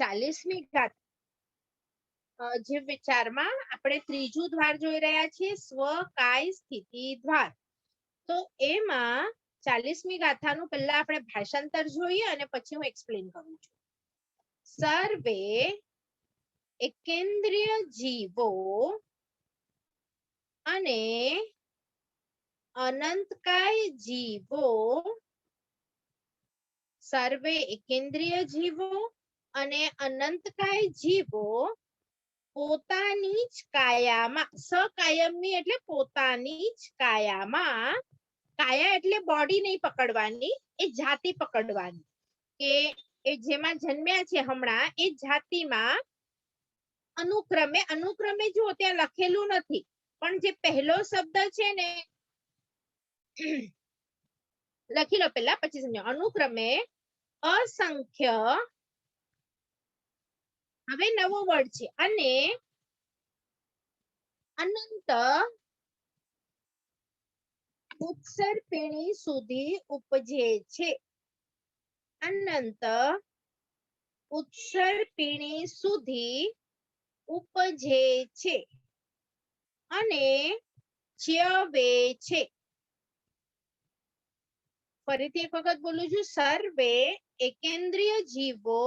40મી ગાથા જીવ વિચારમાં આપણે ત્રીજું દ્વાર જોઈ રહ્યા છીએ, સ્વ કાય સ્થિતિ દ્વાર. તો એમાં 40મી ગાથાનું પહેલા આપણે ભાષાંતર જોઈએ અને પછી હું એક્સપ્લેન કરું છું. સર્વે એકેન્દ્રિય જીવો અને અનંતકાય જીવો, સર્વે એકેન્દ્રિય જીવો અને અનંતકાય જીવો પોતાની જ કાયામાં, સકાયમની એટલે પોતાની જ કાયામાં, કાયા એટલે બોડી નહીં પકડવાની, એ જાતિ પકડવાની, કે એ જેમાં જન્મ્યા છે હમણાં એ જાતિમાં અનુક્રમે, અનુક્રમે જો ત્યાં લખેલું નથી પણ જે પહેલો શબ્દ છે ને લખી લો પેલા પછી સમજો. અનુક્રમે અસંખ્ય, હવે નવો વર્ડ છે, અને અનંત ઉત્સર્પિણી સુધી ઉપજે છે. અનંત ઉત્સર્પિણી સુધી ઉપજે છે અને ચ્યવે છે. ફરીથી એક વખત બોલું છું. સર્વે એકેન્દ્રિય જીવો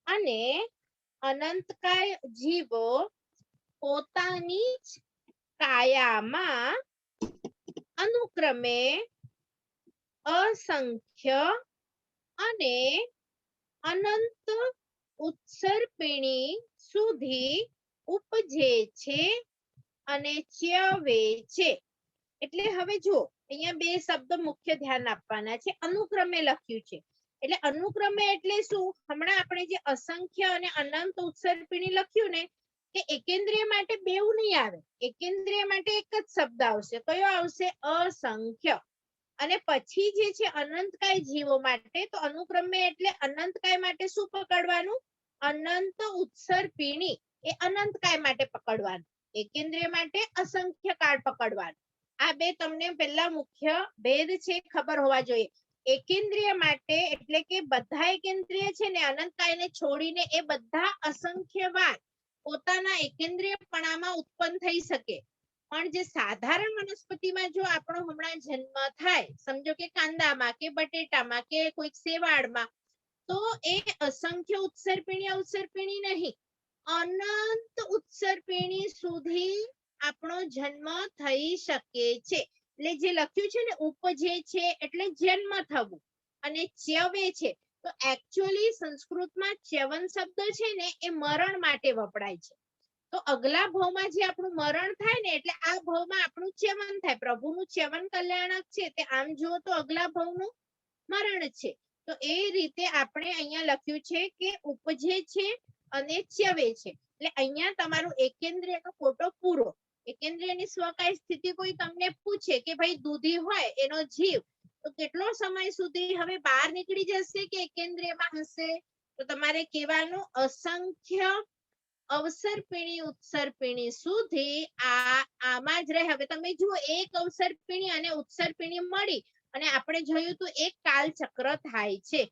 અને અનંતકાય જીવો પોતાની જ કાયામાં અનુક્રમે અસંખ્ય અને અનંત ઉત્સર્પિણી સુધી ઉપજે છે અને ચ્યવે છે. એટલે હવે જો અહીંયા બે શબ્દ મુખ્ય ધ્યાન આપવાના છે. અનુક્રમે લખ્યું છે એટલે અનુક્રમે એટલે શું? હમણાં આપણે જે અસંખ્ય અને અનંત ઉત્સર્પિણી લખ્યું ને, કે એકેન્દ્રિય માટે બેઉ નહીં આવે, એકેન્દ્રિય માટે એક જ શબ્દ આવશે. કયો આવશે? અસંખ્ય. અને પછી જે છે અનંતકાય જીવો માટે, તો અનુક્રમે એટલે અનંતકાય માટે શું પકડવાનું? અનંત ઉત્સર્પિણી, એ અનંતકાય માટે પકડવાનું. એકેન્દ્રિય માટે અસંખ્ય કાળ પકડવાનું. આ બે તમને પહેલા મુખ્ય ભેદ છે ખબર હોવા જોઈએ. એકેન્દ્રિય માટે એટલે કે બધા એકેન્દ્રિય છે ને અનંતકાયને છોડીને એ બધા અસંખ્ય વાર પોતાના એકેન્દ્રિયપણામાં ઉત્પન્ન થઈ શકે. પણ જે સાધારણ વનસ્પતિમાં જો આપણો હમણાં જન્મ થાય, સમજો કે કાંદામાં કે બટેટામાં કે કોઈક શેવાળમાં, તો એ અસંખ્ય ઉત્સર્પિણી અવસર્પિણી નહીં, અનંત ઉત્સર્પિણી સુધી આપણો જન્મ થઈ શકે છે. એટલે જે લખ્યું છે ને ઉપજે છે એટલે જન્મ થવું, અને ચ્યવે છે તો એકચ્યુઅલી સંસ્કૃતમાં ચ્યવન શબ્દ છે ને એ મરણ માટે વપરાય છે. તો અગલા ભાવમાં જે આપણું મરણ થાય ને એટલે આ ભાવમાં આપણું ચ્યવન થાય. પ્રભુનું ચ્યવન કલ્યાણક છે તે આમ જુઓ તો અગલા ભાવનું મરણ છે. તો એ રીતે આપણે અહીંયા લખ્યું છે કે ઉપજે છે અને ચ્યવે છે. એટલે અહીંયા તમારું એકેન્દ્રિયનો ફોટો પૂરો. એકેન્દ્રિયની સ્વકાય સ્થિતિ કોઈ તમને પૂછે કે ભાઈ દૂધી હોય એનો જીવ તો કેટલો સમય સુધી હવે બહાર નીકળી જશે કે એકેન્દ્રિયમાં હશે? તો તમારે કહેવાનું અસંખ્ય અવસર્પિણી ઉત્સર્પિણી સુધી આમાં જ રહે. હવે તમે જુઓ એક અવસર્પિણી અને ઉત્સર્પિણી મળી અને આપણે જોયું તો એક કાલચક્ર થાય છે.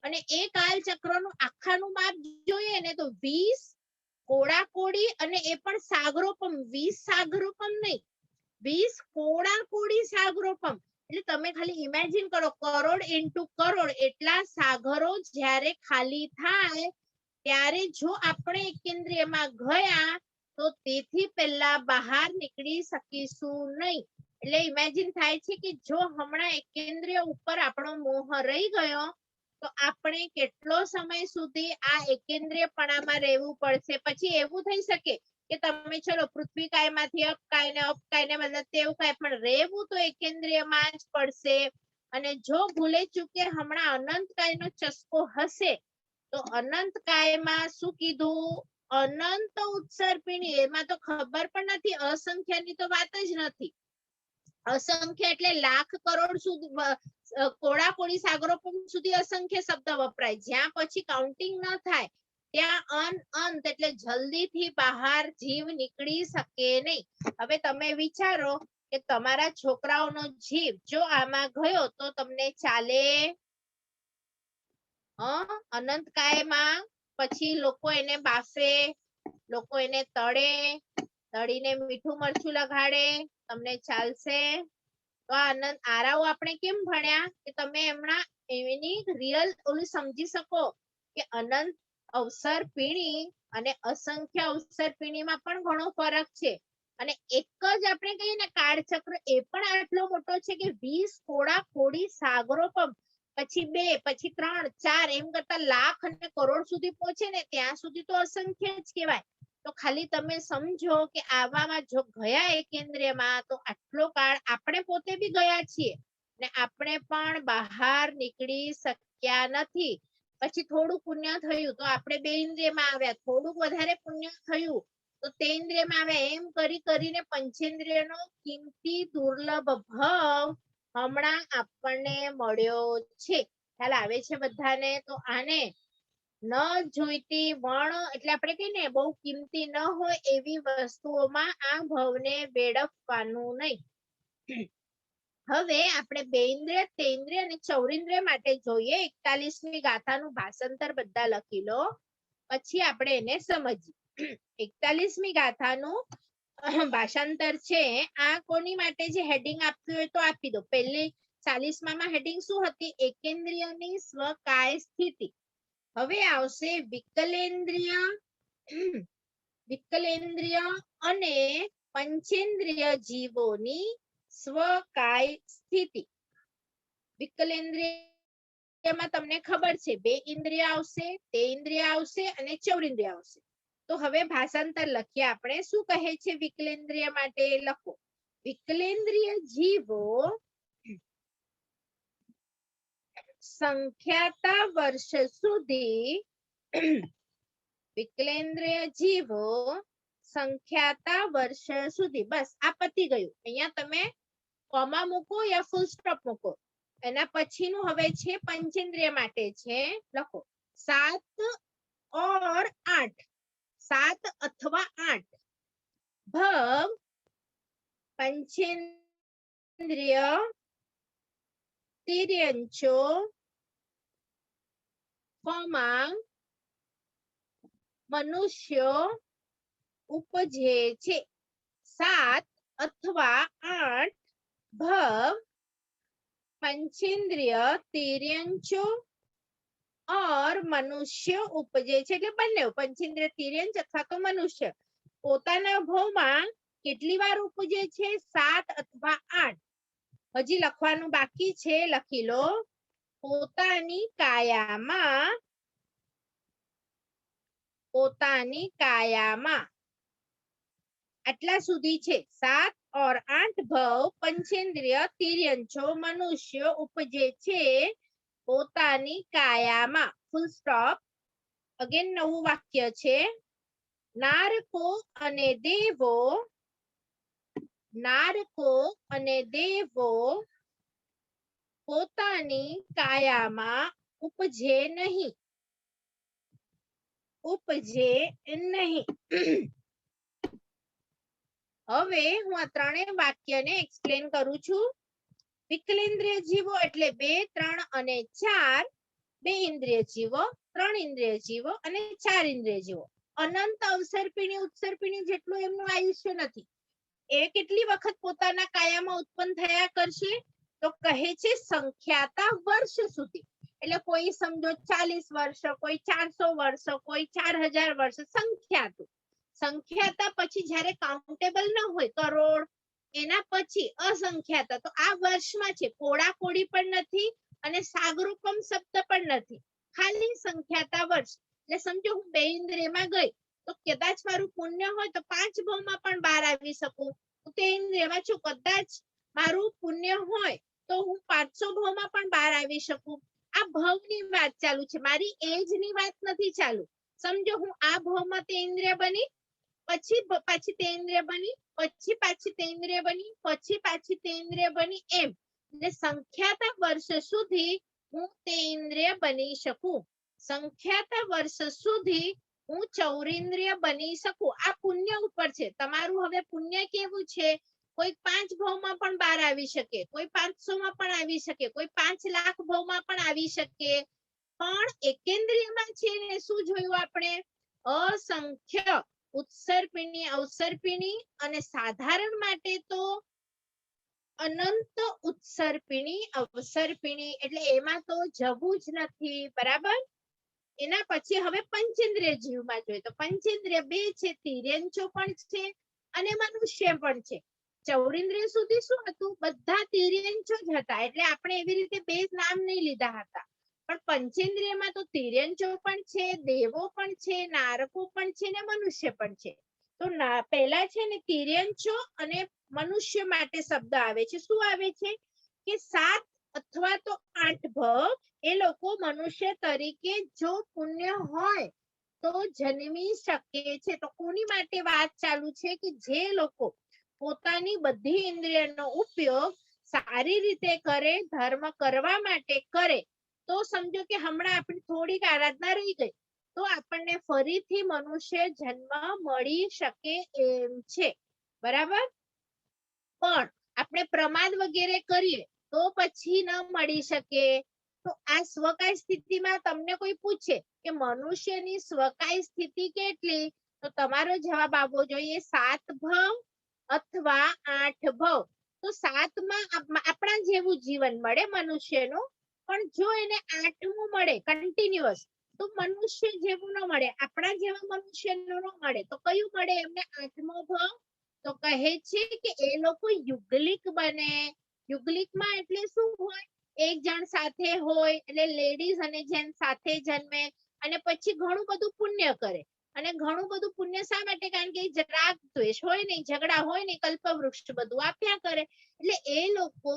અને એ કાલચક્રનું આખાનું માપ જોઈએ ને તો 20 કોડાકોડી, અને એ પણ સાગરોપમ, 20 સાગરોપમ નહીં, 20 કોડાકોડી સાગરોપમ. એટલે તમે ખાલી ઇમેજિન કરો, કરોડ ઇન્ટુ કરોડ એટલા સાગરો જ્યારે ખાલી થાય ત્યારે જો આપણે એકેન્દ્રિયમાં ગયા તો તેથી પહેલા બહાર નીકળી શકીશું નહીં. એટલે ઇમેજિન થાય છે કે જો હમણાં એકેન્દ્રિય ઉપર આપણો મોહ રહી ગયો તો આપણે કેટલો સમય સુધી આ એકેન્દ્રિયપણામાં રહેવું પડશે. પછી એવું થઈ શકે કે તમે ચલો પૃથ્વી કાયમાંથી અપકાયને બદલે તેવું કાય, પણ રહેવું તો એકેન્દ્રિયમાં જ પડશે. અને જો ભૂલે ચૂકે હમણાં અનંતકાયનો ચસ્કો હશે તો અનંતકાયમાં શું કીધું? અનંત ઉત્સર્પિણી. એમાં તો ખબર પણ નથી, અસંખ્યની તો વાત જ નથી. અસંખ્ય એટલે લાખ કરોડ સુધી, કોડાકોડી સાગરોપમ સુધી અસંખ્ય શબ્દ વપરાય. જ્યાં પછી કાઉન્ટિંગ ન થાય ત્યાં અનંત એટલે જલ્દીથી બહાર જીવ નીકળી શકે નહીં. હવે તમે વિચારો કે તમારા છોકરાઓનો જીવ જો આમાં ગયો તો તમને ચાલે? અનંતકાયમાં પછી લોકો એને બાફે, લોકો એને તળે, તળીને મીઠું મરચું લગાડે, તમને ચાલશે? તો આનંદ આરાઓ આપણે કેમ ભણ્યા કે તમે હમણાં એની રિયલ ઓલું સમજી શકો કે અનંત અવસર પીણી અને અસંખ્ય અવસર પીણીમાં પણ ઘણો ફરક છે. અને એક જ આપણે કહીએ ને કાળચક્ર એ પણ આટલો મોટો છે કે 20 કોડા કોડી સાગરો પછી 2 પછી 3 4 એમ કરતા લાખ અને કરોડ સુધી પહોંચે ને ત્યાં સુધી તો અસંખ્ય જ કહેવાય. તો ખાલી તમે સમજો કે આવામાં જો ગયા એકેન્દ્રિયમાં તો આટલો કાળ આપણે પોતે બી ગયા છીએ ને આપણે પણ બહાર નીકળી શક્યા નથી. પછી થોડું પુણ્ય થયું તો આપણે 2 ઇન્દ્રિયમાં આવ્યા, થોડુંક વધારે પુણ્ય થયું તો 3 ઇન્દ્રિયમાં આવ્યા. એમ કરી કરીને પંચેન્દ્રિયનો કિંમતી દુર્લભ ભાવ હમણાં આપણને મળ્યો છે. ખ્યાલ આવે છે બધાને? તો આને ન જોઈતી વણ એટલે આપણે કહીએ ને બહુ કિંમતી ન હોય એવી વસ્તુઓમાં આ ભાવને વેડફવાનું નહીં. હવે આપણે 2 ઇન્દ્રિય, 3 ઇન્દ્રિય અને 4 ઇન્દ્રિય માટે જોઈએ 41મી ગાથાનું ભાષાંતર બધા લખી લો, પછી આપણે એને સમજીએ. 41મી ગાથાનું ભાષાંતર છે આ કોની માટે જે હેડિંગ આપ્યું હોય તો આપી દો. પહેલી 40માં હેડિંગ શું હતી? એકેન્દ્રિયની સ્વકાય સ્થિતિ. હવે આવશે વિકલેન્દ્રિય, વિકલેન્દ્રિય અને પંચેન્દ્રિય જીવોની સ્વકાય સ્થિતિ. વિકલેન્દ્રિયમાં તમને ખબર છે 2 ઇન્દ્રિય આવશે, 3 ઇન્દ્રિય આવશે અને 4 ઇન્દ્રિય આવશે. તો હવે ભાષાંતર લખીએ આપણે. શું કહે છે વિકલેન્દ્રિય માટે? લખો, વિકલેન્દ્રિય જીવો સંખ્યાતા વર્ષ સુધી વિકલેન્દ્રિય જીવો સંખ્યાતા વર્ષ સુધી. બસ આ પતી ગયું. અહીંયા તમે કોમા મૂકો યા ફૂલ સ્ટોપ મૂકો. એના પછીનું હવે છે પંચેન્દ્રિય માટે છે. લખો 7 और 8, 7 अथवा 8 भव पंचेन्द्रिय तिर्यंचो મનુષ્યો ઉપજે છે. 7 અથવા 8 ભવ पंचेन्द्रिय तिर्यंचो और मनुष्य उपजे છે. એટલે બંને પંચેન્દ્રિય તિર્યંચ અથવા તો મનુષ્ય પોતાના ભવમાં કેટલી વાર ઉપજે છે? 7 અથવા 8. હજી લખવાનું બાકી છે, લખી લો. પોતાની કાયામાં, પોતાની કાયામાં આટલા સુધી છે. 7 और 8 ભવ પંચેન્દ્રિય તિર્યંચો મનુષ્ય ઉપજે છે પોતાની કાયામાં. Full stop. અગેન નવું વાક્ય છે. નારકો અને દેવો, નારકો અને દેવો પોતાની કાયામાં ઉપજે નહીં, ઉપજે નહીં. હવે હું આ ત્રણેય વાક્યને એક્સપ્લેન કરું છું. વિકલેન્દ્રિય જીવો એટલે 2, 3 અને 4. 2 ઇન્દ્રિય જીવો, 3 ઇન્દ્રિય જીવો અને 4 ઇન્દ્રિય જીવો. અનંત અવસર્પિણી ઉત્સર્પિણી જેટલું એમનું આયુષ્ય નથી. એ કેટલી વખત પોતાના કાયામાં ઉત્પન્ન થયા કરશે? તો કહે છે સંખ્યાતા વર્ષ સુધી. એટલે કોઈ સમજો 40 વર્ષ, કોઈ 400 વર્ષ, કોઈ 4000 વર્ષ, સંખ્યાતું. સંખ્યાતા પછી જ્યારે કાઉન્ટેબલ ન હોય કરોડ, એના પછી અસંખ્યાતા. તો આ વર્ષમાં છે. કોડા કોડી પણ નથી અને સાગરોપમ શબ્દ પણ નથી, ખાલી સંખ્યાતા વર્ષ. એટલે સમજો હું 2 ઇન્દ્રિયમાં ગઈ તો કદાચ મારું પુણ્ય હોય તો 5 ભાવમાં પણ બહાર આવી શકું. તે ઇન્દ્રિયમાં છું કદાચ મારું પુણ્ય હોય તો હું 500 ભાવમાં પણ બહાર આવી શકું. આ ભાવની વાત ચાલુ છે, મારી એજની વાત નથી ચાલુ. સમજો હું આ ભાવમાં તે ઇન્દ્રિય બની, પછી પાછી તે ઇન્દ્રિય બની, પછી પાછી તે ઇન્દ્રિય બની, પછી પાછી તે ઇન્દ્રિય બની, એમ. એટલે સંખ્યાતા વર્ષ સુધી હું તે ઇન્દ્રિય બની શકું. સંખ્યાતા વર્ષ સુધી હું ચૌરિન્દ્રિય બની શકું. આ પુણ્ય ઉપર છે. તમારું હવે પુણ્ય કેવું છે? કોઈ 5 ભાવમાં પણ બહાર આવી શકે, કોઈ 500 માં પણ આવી શકે, કોઈ 5 લાખ ભાવમાં પણ આવી શકે. પણ એકેન્દ્રિયમાં છે ને શું જોયું આપણે? અસંખ્ય ઉત્સર્પિણી અવસર્પિણી અને સાધારણ માટે તો અનંત ઉત્સર્પિણી અવસર્પિણી, એટલે એમાં તો જવું જ નથી. બરાબર. એના પછી હવે પંચેન્દ્રિય જીવમાં જોઈએ તો પંચેન્દ્રિય બે છે, તિર્યંચો પણ છે અને મનુષ્ય પણ છે. ચૌરેન્દ્રિય સુધી શું હતું? બધા તિર્યંચો જ હતા, એટલે આપણે એવી રીતે બે નામ નહીં લીધા હતા. પણ પંચેન્દ્રિયમાં તો તિર્યંચો પણ છે, દેવો પણ છે, નારકો પણ છે ને મનુષ્ય પણ છે. તો પહેલા છે ને તિર્યંચો અને મનુષ્ય માટે શબ્દ આવે છે. શું આવે છે? કે 7 અથવા તો 8 ભવ એ લોકો મનુષ્ય તરીકે જો પુણ્ય હોય તો જન્મી શકે છે. તો કોની માટે વાત ચાલુ છે? કે જે લોકો પોતાની બધી ઇન્દ્રિયનો ઉપયોગ સારી રીતે કરે, ધર્મ કરવા માટે કરે, તો સમજો કે હમણાં આપણી થોડીક આરાધના રહી ગઈ તો આપણને ફરીથી મનુષ્ય જન્મ મળી શકે એમ છે. બરાબર. પણ આપણે પ્રમાદ વગેરે કરીએ તો પછી ન મળી શકે. તો આ સ્વકાય સ્થિતિમાં તમને કોઈ પૂછે કે મનુષ્યની સ્વકાય સ્થિતિ કેટલી, તો તમારો જવાબ આવવો જોઈએ 7 ભવ અથવા 8 ભવ. તો 7 માં આપણા જેવું જીવન મળે મનુષ્યનું, પણ જો એને 8મું મળે કન્ટિન્યુઅસ તો મનુષ્ય જેવું ન મળે, આપણા જેવા મનુષ્યનું ન મળે. તો કયું મળે એમને? 8મો ભવ. તો કહે છે કે એ લોકો યુગલિક બને. યુગલિકમાં એટલે શું હોય? એક જણ સાથે હોય એટલે લેડીઝ અને જેન્ટ સાથે જન્મે અને પછી ઘણું બધું પુણ્ય કરે. અને ઘણું બધું પુણ્ય શા માટે? કારણ કે રાગ દ્વેષ હોય નહીં, ઝઘડા હોય નહીં, કલ્પવૃક્ષ બધું આપ્યા કરે. એટલે એ લોકો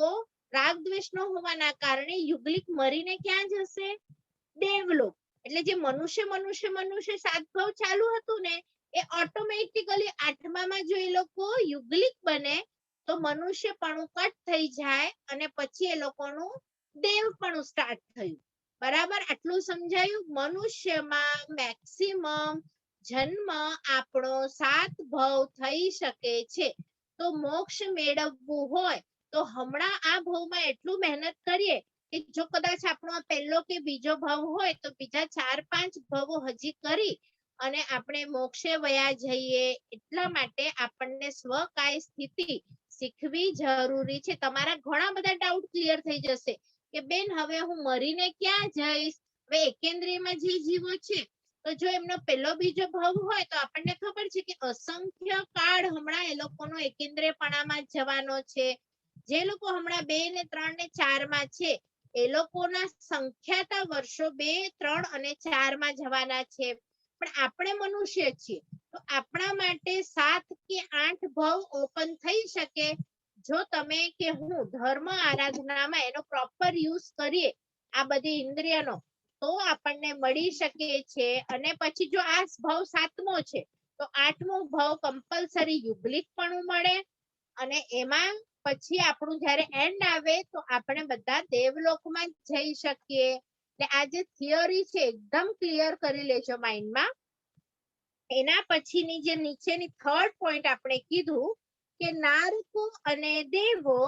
રાગ દ્વેષ ન હોવાના કારણે યુગલિક મરીને ક્યાં જશે? દેવલોક. એટલે જે મનુષ્ય મનુષ્ય મનુષ્ય 7 ભવ ચાલુ હતું ને એ ઓટોમેટિકલી 8મામાં જો એ લોકો યુગલિક બને તો મનુષ્યપણું કટ થઈ જાય અને પછી એ લોકોનું દેવપણું સ્ટાર્ટ થયું. બરાબર. આટલું સમજાયું? મનુષ્યમાં મેક્સિમમ જન્મ આપણો 7 ભવ થઈ શકે છે. તો મોક્ષ મેળવવું હોય તો હમણાં આ ભવમાં એટલું મહેનત કરીએ કે જો કદાચ આપણો પહેલો કે બીજો ભવ હોય તો બીજા 4-5 ભવો હજી કરી અને આપણે મોક્ષે વયા જઈએ. એટલા માટે આપણને સ્વકાય સ્થિતિ શીખવી જરૂરી છે. તમારા ઘણા બધા ડાઉટ ક્લિયર થઈ જશે કે બેન હવે હું મરીને ક્યાં જઈશ? હવે એકેન્દ્રિયમાં જે જીવો છે તો જો એમનો પહેલો બીજો ભવ હોય તો આપણને ખબર છે કે અસંખ્ય કાળ હમણાં એ લોકોનો એકેન્દ્રિયપણામાં જવાનો છે. જે લોકો હમણાં 2 ને 3 ને 4 માં છે એ લોકોના સંખ્યાતા વર્ષો 2, 3 અને 4 માં જવાના છે. પણ આપણે મનુષ્ય છીએ તો આપણા માટે 7 કે 8 ભવ ઓપન થઈ શકે જો તમે કે હું ધર્મ આરાધનામાં એનો પ્રોપર યુઝ કરીએ આ બધી ઇન્દ્રિયનો, તો આપણને મળી શકે છે. અને પછી જો આ ભવ 7મો છે તો 8મો ભવ કમ્પલસરી યુગલિક પણ મળે અને એમાં પછી આપણું જ્યારે એન્ડ આવે તો આપણે બધા દેવલોકમાં જઈ શકીએ. એટલે આ જે થિયરી છે એકદમ ક્લિયર કરી લેજો માઇન્ડમાં. એના પછીની જે નીચેની 3rd પોઈન્ટ આપણે કીધું કે નારકો અને દેવો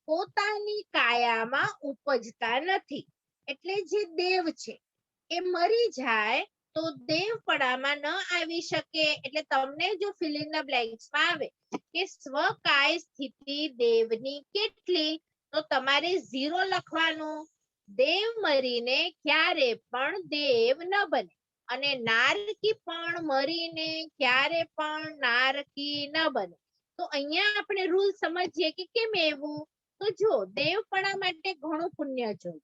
પોતાની કાયામાં ઉપજતા નથી. એટલે જે દેવ છે એ મરી જાય તો દેવપણામાં ન આવી શકે. એટલે તમને જો ફિલ ઇન ધ બ્લેન્ક્સમાં આવે કે સ્વકાય સ્થિતિ દેવની કેટલી, તો તમારે 0 લખવાનું. દેવ મરીને ક્યારે પણ દેવ ન બને અને નારકી પણ મરીને ક્યારે પણ નારકી ન બને. તો અહીંયા આપણે રૂલ સમજીએ કે કેમ એવું? તો જો દેવપણા માટે ઘણું પુણ્ય જોઈએ.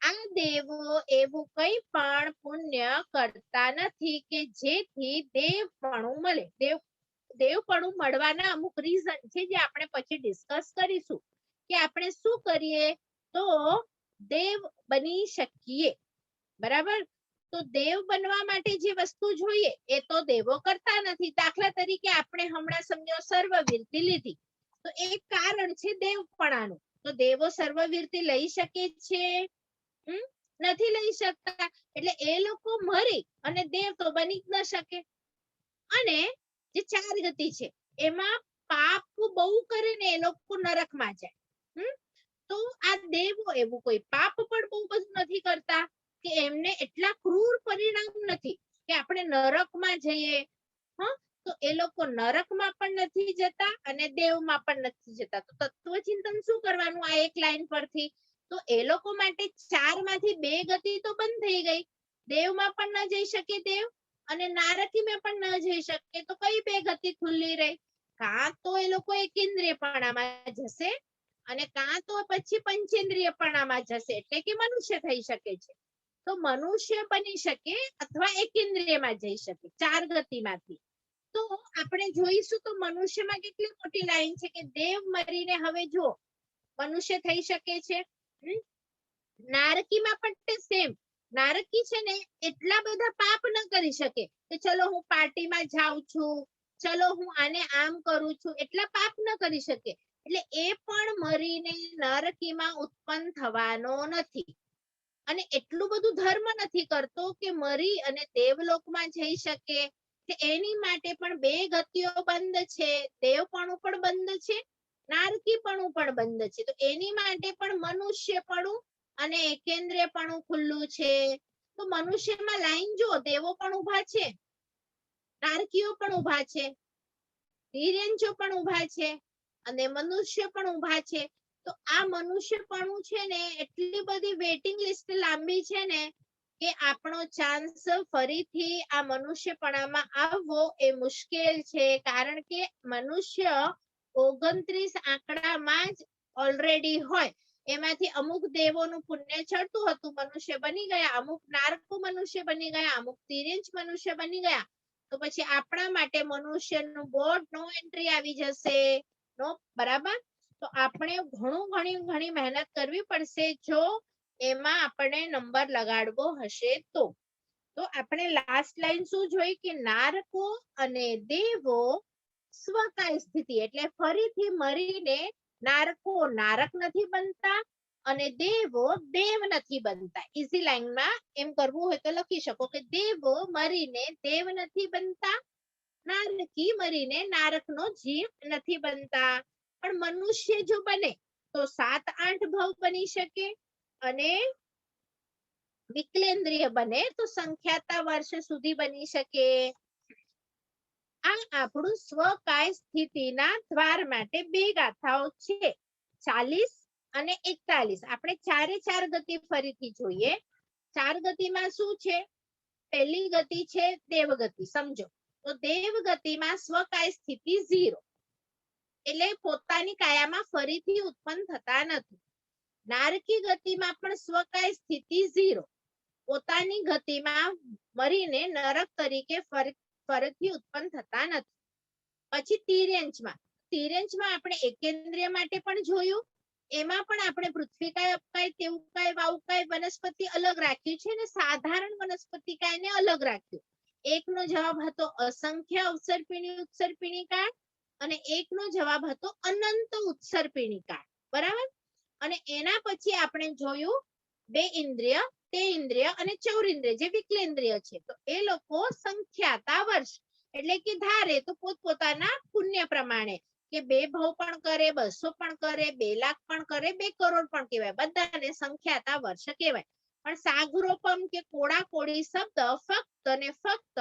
આ દેવો એવું કંઈ પણ પુણ્ય કરતા નથી કે જેથી દેવપણું મળે. દેવપણું મળવાના અમુક રીઝન છે જે આપણે પછી ડિસ્કસ કરીશું કે આપણે શું કરીએ તો દેવ બની શકીએ. બરાબર. તો દેવ બનવા માટે જે વસ્તુ જોઈએ એ તો દેવો કરતા નથી. દાખલા તરીકે આપણે હમણાં સમજો સર્વવીરતી લીધી તો એક કારણ છે દેવપણાનું. તો દેવો સર્વવીરતી લઈ શકે છે? નથી લઈ શકતા. એટલે એ લોકો મરી અને દેવ તો બની જ ન શકે. અને જે 4 ગતિ છે એમાં પાપ બહુ કરે ને એ લોકો નરકમાં જાય. તો આ દેવો એવું કોઈ પાપ પણ બહુ બધું નથી કરતા. કે એમને એટલા ક્રૂર પરિણામ નથી કે આપણે નરકમાં જઈએ. હા, તો એ લોકો નરકમાં પણ નથી જતા અને દેવમાં પણ નથી જતા. તો તત્વચિંતન શું કરવાનું આ એક લાઈન પરથી? તો એ લોકો માટે 4 માંથી 2 ગતિ તો બંધ થઈ ગઈ. દેવમાં પણ ન જઈ શકે દેવ અને નારકીમાં પણ ન જઈ શકે. તો કઈ 2 ગતિ ખુલ્લી રહી? કાં તો એ લોકો એકેન્દ્રિયપણામાં જશે અને કાં તો પછી પંચેન્દ્રિયપણામાં જશે, એટલે કે મનુષ્ય થઈ શકે છે. તો મનુષ્ય બની શકે અથવા એકેન્દ્રિયમાં જઈ શકે 4 ગતિમાંથી. તો આપણે જોઈશું તો મનુષ્યમાં કેટલી મોટી લાઈન છે કે દેવ મરીને હવે જો મનુષ્ય થઈ શકે છે. નારકીમાં પણ સેમ. નારકી છે ને એટલા બધા પાપ ન કરી શકે કે ચલો હું પાર્ટીમાં જાઉં છું, ચલો હું આને આમ કરું છું, એટલા પાપ ન કરી શકે. એટલે એ પણ મરીને નારકીમાં ઉત્પન્ન થવાનો નથી અને એટલું બધું ધર્મ નથી કરતો કે મરી અને દેવલોકમાં જઈ શકે. કે એની માટે પણ 2 ગતિઓ બંધ છે. દેવપણું પણ બંધ છે, નારકીપણું પણ બંધ છે. તો એની માટે પણ મનુષ્યપણું અને એકેન્દ્રિયપણું ખુલ્લું છે. તો મનુષ્યમાં લાઈન જો દેવો પણ ઉભા છે, નારકીઓ પણ ઉભા છે, તિર્યંચો પણ ઉભા છે અને મનુષ્ય પણ ઉભા છે. તો આ મનુષ્યપણું છે ને એટલી બધી વેઇટિંગ લિસ્ટ લાંબી છે ને કે આપણો ચાન્સ ફરીથી આ મનુષ્યપણામાં આવવો એ મુશ્કેલ છે. કારણ કે મનુષ્ય 29 આંકડામાં જ ઓલરેડી હોય. એમાંથી અમુક દેવોનું પુણ્ય ચડતું હતું, મનુષ્ય બની ગયા, અમુક નારકો મનુષ્ય બની ગયા, અમુક તિર્યંચ મનુષ્ય બની ગયા. તો પછી આપણા માટે મનુષ્યનું બોર્ડ નો એન્ટ્રી આવી જશે. નો બરાબર. તો આપણે ઘણી મહેનત કરવી પડશે જો એમાં આપણે નંબર લગાડવો હશે તો. તો આપણે લાસ્ટ લાઈન શું જોઈ કે નારકો અને દેવો સ્વકાય સ્થિતિ, એટલે ફરીથી મરીને નારકો નારક નથી બનતા અને દેવો દેવ નથી બનતા. ઈઝી લાઈનમાં એમ કરવું હોય તો લખી શકો કે દેવો મરીને દેવ નથી બનતા, નારકી મરીને નારકનો જીવ નથી બનતા. પણ મનુષ્ય જો બને તો 7-8 ભવ બની શકે અને વિકલેન્દ્રિય બને તો સંખ્યાતા વર્ષ સુધી બની શકે. આ આપણું સ્વકાય સ્થિતિના દ્વાર માટે 2 ગાથાઓ છે, 40 અને 41. આપણે 4 ગતિ ફરીથી જોઈએ. 4 ગતિમાં શું છે? પહેલી ગતિ છે દેવગતિ. સમજો તો દેવગતિમાં સ્વકાય સ્થિતિ 0, એટલે પોતાની કાયામાં ફરીથી ઉત્પન્ન થતા નથી. નારકી ગતિમાં પણ સ્વકાય સ્થિતિ 0, પોતાની ગતિમાં મરીને નરક તરીકે ફરીથી ઉત્પન્ન થતા નથી. પછી તિર્યંચમાં આપણે એકેન્દ્રિય માટે પણ જોયું. એમાં પણ આપણે પૃથ્વીકાય, અપકાય, તેવુકાય, વાવુકાય વનસ્પતિ અલગ રાખ્યું છે અને સાધારણ વનસ્પતિકાયને અલગ રાખ્યું. એકનો જવાબ હતો અસંખ્ય અવસર્પિણી ઉત્સર્પિણી કાળ અને એકનો જવાબ હતો અનંત ઉત્સર્પિણી કાળ. બરાબર. અને એના પછી આપણે જોયું 2 ઇન્દ્રિય, તે ઇન્દ્રિય અને ચૌરિન્દ્રિય જે વિકલેન્દ્રિય છે. તો એ લોકો સંખ્યાતા વર્ષ, એટલે કે ધારે તો પોતપોતાના પુણ્ય પ્રમાણે કે 2 ભવ પણ કરે, 200 પણ કરે, 2 લાખ પણ કરે, 2 કરોડ પણ કહેવાય, બધાને સંખ્યાતા વર્ષ કહેવાય. પણ સાગરોપમ કે કોડાકોડી શબ્દ ફક્ત ને ફક્ત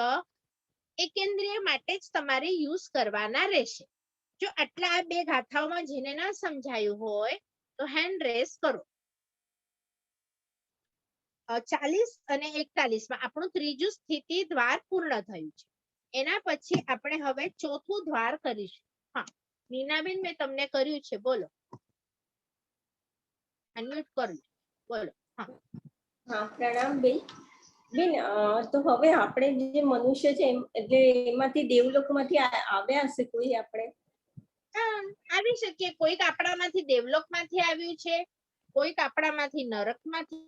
એકેન્દ્રિય માટે જ તમારે યુઝ કરવાના રહેશે. જો આટલા 2 ગાથાઓમાં જેને ના સમજાયું હોય તો હેન્ડ રેસ કરો. 40 અને 41 માં આપણું ત્રીજું સ્થિતિ દ્વાર પૂર્ણ થયું છે. એના પછી આપણે હવે ચોથું દ્વાર કરીશું. હા, નીનાબેન મેં તમને કર્યું છે, બોલો. અનમ્યુટ કરો, બોલો. હા, પ્રણામ બેન. બેન, તો હવે આપણે જે મનુષ્ય છે એટલે એમાંથી દેવલોકમાંથી આવ્યા હશે કોઈ આપણે? આવી શકીએ. કોઈક આપણામાંથી દેવલોકમાંથી આવ્યું છે, કોઈક આપણામાંથી નરકમાંથી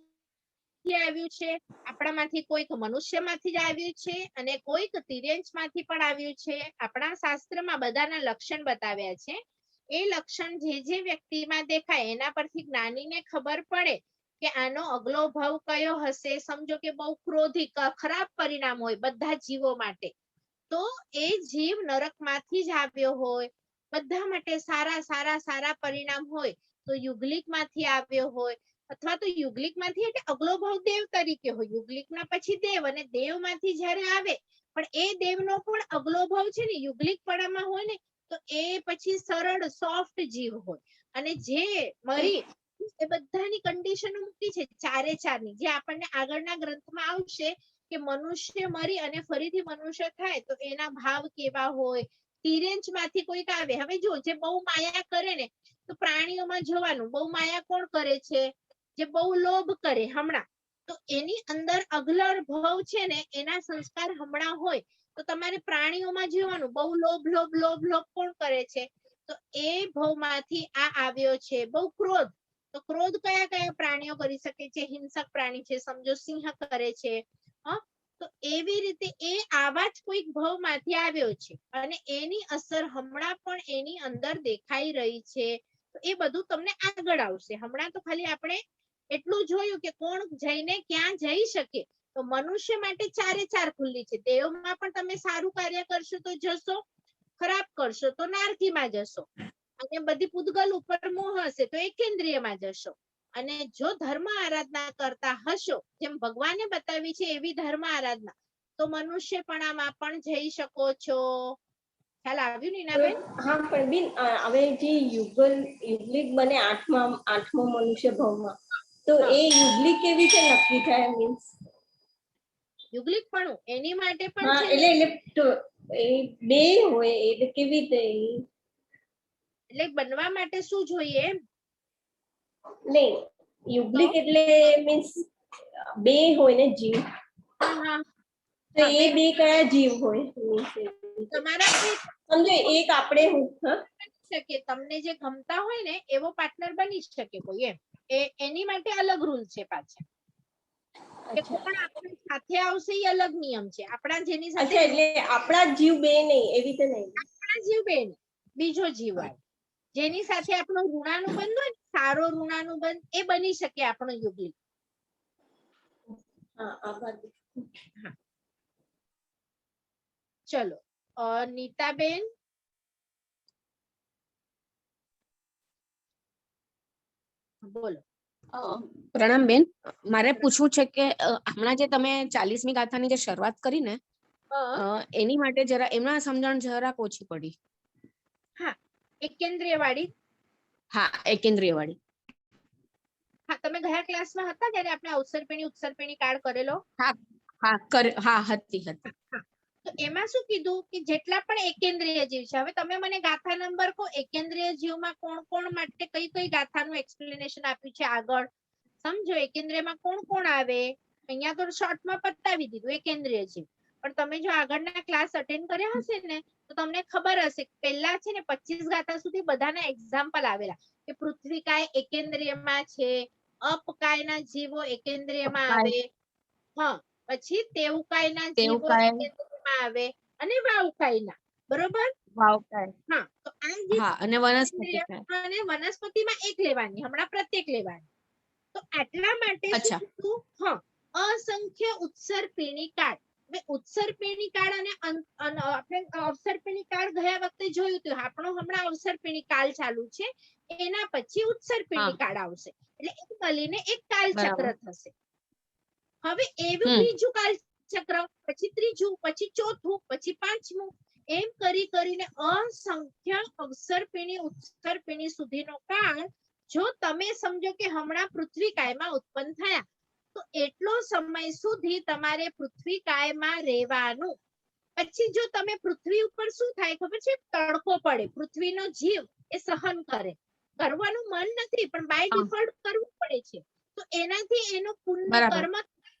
આવ્યું છે, આપણામાંથી કોઈક મનુષ્યમાંથી જ આવ્યું છે અને કોઈક તિર્યંચમાંથી પણ આવ્યું છે. આપણા શાસ્ત્રમાં બધાના લક્ષણ બતાવ્યા છે. એ લક્ષણ જે વ્યક્તિમાં દેખાય એના પરથી જ્ઞાનીને ખબર પડે કે આનો અગલો ભાવ કયો હશે. સમજો કે બહુ ક્રોધિક, ખરાબ પરિણામ હોય બધા જીવો માટે, તો એ જીવ નરકમાંથી જ આવ્યો હોય. બધા માટે સારા પરિણામ હોય તો યુગલિકમાંથી આવ્યો હોય અથવા તો યુગલિક માંથી એટલે અગલો ભાવ દેવ તરીકે હોય, યુગલિક ના પછી દેવ, અને દેવ માંથી જયારે આવે પણ એ દેવનો પણ અગલો ભાવ છે ને યુગલિક પડામાં હોય ને તો એ પછી સરળ સોફ્ટ જીવ હોય. અને જે મરી એ બધાની કન્ડિશનો મૂકી છે ચારે ચારની, જે આપણને આગળના ગ્રંથમાં આવશે કે મનુષ્ય મરી અને ફરીથી મનુષ્ય થાય તો એના ભાવ કેવા હોય. તિર્યંચ માંથી કોઈક આવે, હવે જો જે બહુ માયા કરે ને તો પ્રાણીઓમાં જોવાનું બહુ માયા કોણ કરે છે, જે બહુ લોભ કરે હમણાં, તો એની અંદર અગલર ભાવ છે ને એના સંસ્કાર હમણાં હોય. તો તમારે પ્રાણીઓમાં જોવાનું બહુ લોભ લોભ લોભ લોભ કોણ કરે છે, તો એ ભાવમાંથી આ આવ્યો છે. બહુ ક્રોધ, તો ક્રોધ કયા કયા પ્રાણીઓ કરી શકે છે, હિંસક પ્રાણી છે, સમજો સિંહ કરે છે. તો એવી રીતે એ આવા જ કોઈક ભાવમાંથી આવ્યો છે અને એની અસર હમણાં પણ એની અંદર દેખાઈ રહી છે. તો એ બધું તમને આગળ આવશે. હમણાં તો ખાલી આપણે એટલું જોયું કે કોણ જઈને ક્યાં જઈ શકે. તો મનુષ્ય માટે ચારે ચાર ખુલ્લી છે. દેવમાં પણ તમે સારું કાર્ય કરશો તો જશો, ખરાબ કરશો તો નારકીમાં જશો, અને બધી પૂતગલ ઉપર મોહ હશે તો એકેન્દ્રિયમાં જશો. અને જો ધર્મ આરાધના કરતા હશો, જેમ ભગવાને બતાવી છે એવી ધર્મ આરાધના, તો મનુષ્યપણામાં પણ જઈ શકો છો. ખ્યાલ આવ્યું નીનાબેન? હા પણ બેન હવે જે યુગલિક બને આઠમો મનુષ્ય ભાવમાં, તો એ યુગલિક કેવી રીતે નક્કી થાય? મીન્સ યુગલિક પણ એની માટે પણ હા છે ને, એટલે એ બે હોય એટલે કેવી રીતે? એટલે બનવા માટે શું જોઈએ? નહીં, યુગલિક એટલે મીન્સ બે હોય ને જીવ, હા હા તો એ બે કયા જીવ હોય? તમારા જે સમજો એક આપણે શકે, તમને જે ગમતા હોય ને એવો પાર્ટનર બની શકે કોઈ, એમ એની માટે અલગ રૂલ છે પાછા. કે કોણ આપણી સાથે આવશે એ અલગ નિયમ છે. આપણા જેની સાથે એટલે આપણા જીવ બે નહીં એવી રીતે નહીં, આપણા જીવ બે નહીં, બીજો જીવ આવે જેની સાથે આપણો ઋણાનુબંધ હોય, સારો ઋણાનુબંધ, એ બની શકે આપણો યુગલિક. ચલો નીતાબેન, બોલો. પ્રણામ બેન, મારે પૂછવું છે કે હમણાં જે તમે 40મી ગાથાની જે શરૂઆત કરી ને, એની માટે જરા એમના સમજણ જરાક ઓછી પડી. હા, એકેન્દ્રિય વાળી. હા, એકેન્દ્રિય વાળી. હા, તમે ગયા ક્લાસમાં હતા જ્યારે આપણે અવસરપેણી ઉત્સર્પેણી કાળ કરેલો? હા હા હતી. તો એમાં શું કીધું કે જેટલા પણ એકેન્દ્રિય જીવ છે, હવે તમે મને ગાથા નંબર કહો, એકેન્દ્રિય જીવમાં કોણ કોણ માટે કઈ કઈ ગાથાનું એક્સપ્લેનેશન આપ્યું છે આગળ સમજો. એકેન્દ્રિયમાં કોણ કોણ આવે, અહીંયા તો શોર્ટમાં પતાવી દીધું એકેન્દ્રિય જીવ, પણ તમે જો આગળના ક્લાસ અટેન્ડ કર્યા હશે ને તો તમને ખબર હશે પહેલા છે ને 25 ગાથા સુધી બધાના એક્ઝામ્પલ આવેલા કે પૃથ્વીકાય એકેન્દ્રિયમાં છે, અપકાયના જીવો એકેન્દ્રિયમાં આવે, હા, પછી તેવકાયના જીવો એકેન્દ્રિયમાં આવે, અને વાવકાયના, બરોબર? હા, તો આ જે અને વનસ્પતિમાં એક લેવાની, હમણાં પ્રત્યેક લેવાની. તો આટલા માટે શું કીધું? હા, અસંખ્ય ઉત્સર્પિણી કાળ. હવે ઉત્સર્પિણી કાળ અને આપણે અવસર્પિણી કાળ ગયા વખતે જોયું હતું, આપણો હમણાં અવસર્પિણી કાળ ચાલુ છે, એના પછી ઉત્સર્પિણી કાળ આવશે, એટલે એક મળીને એક કાલચક્ર થશે. હવે એવું બીજું કાલચક્ર, પછી ત્રીજું, પછી ચોથું, પછી પાંચમું, એમ કરી કરીને અસંખ્ય અવસર્પિણી ઉત્સર્પિણી સુધીનો કાળ જો તમે સમજો કે હમણાં પૃથ્વી કાયમાં ઉત્પન્ન થયા, તો એટલો સમય સુધી તમારે પૃથ્વી કાયમાં રહેવાનું. પછી જો તમે પૃથ્વી ઉપર શું થાય ખબર છે? તડકો પડે, પૃથ્વીનો જીવ એ સહન કરે, કરવાનું મન નથી પણ બાય ડિફોલ્ટ કરવું પડે છે. તો એનાથી એનું પુણ્ય કર્મ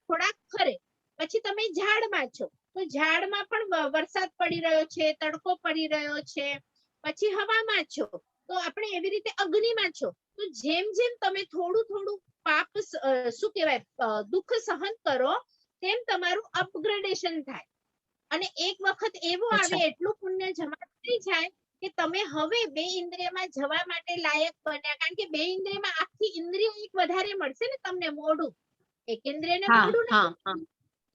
થોડાક ખરે. પછી તમે ઝાડમાં છો, તો ઝાડમાં પણ વરસાદ પડી રહ્યો છે, તડકો પડી રહ્યો છે. પછી હવામાં છો, તો આપણે એવી રીતે અગ્નિમાં છો, તો જેમ જેમ તમે થોડું થોડું પાપ શું કહેવાય દુઃખ સહન કરો, તેમ તમારું અપગ્રેડેશન થાય. અને એક વખત એવો આવે એટલું પુણ્ય જમા થઈ જાય કે તમે હવે બે ઇન્દ્રિયમાં જવા માટે લાયક બન્યા. કારણ કે બે ઇન્દ્રિયમાં આખી ઇન્દ્રિય એક વધારે મળશે ને તમને, મોઢું, એકેન્દ્રિયને મોઢું નથી,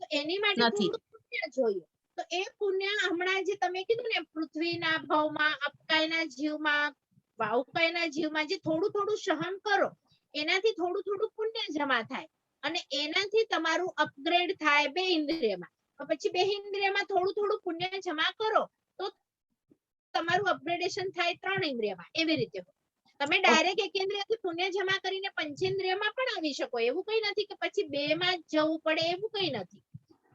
તો એની માટે થોડું પુણ્ય જોઈએ. તો એ પુણ્ય હમણાં જે તમે કીધું ને પૃથ્વીના ભાવમાં, અપકાયના જીવમાં, વાવકાયના જીવમાં જે થોડું થોડું સહન કરો, એનાથી થોડું થોડું પુણ્ય જમા થાય અને એનાથી તમારું અપગ્રેડ થાય બે ઇન્દ્રિયમાં. તો પછી બે ઇન્દ્રિયમાં થોડું થોડું પુણ્ય જમા કરો તો તમારું અપગ્રેડેશન થાય 3 ઇન્દ્રિયમાં. એવી રીતે તમે ડાયરેક્ટ એકેન્દ્રિયથી પુણ્ય જમા કરીને પંચેન્દ્રિયમાં પણ આવી શકો. એવું કઈ નથી કે પછી 2 માં જ જવું પડે, એવું કઈ નથી.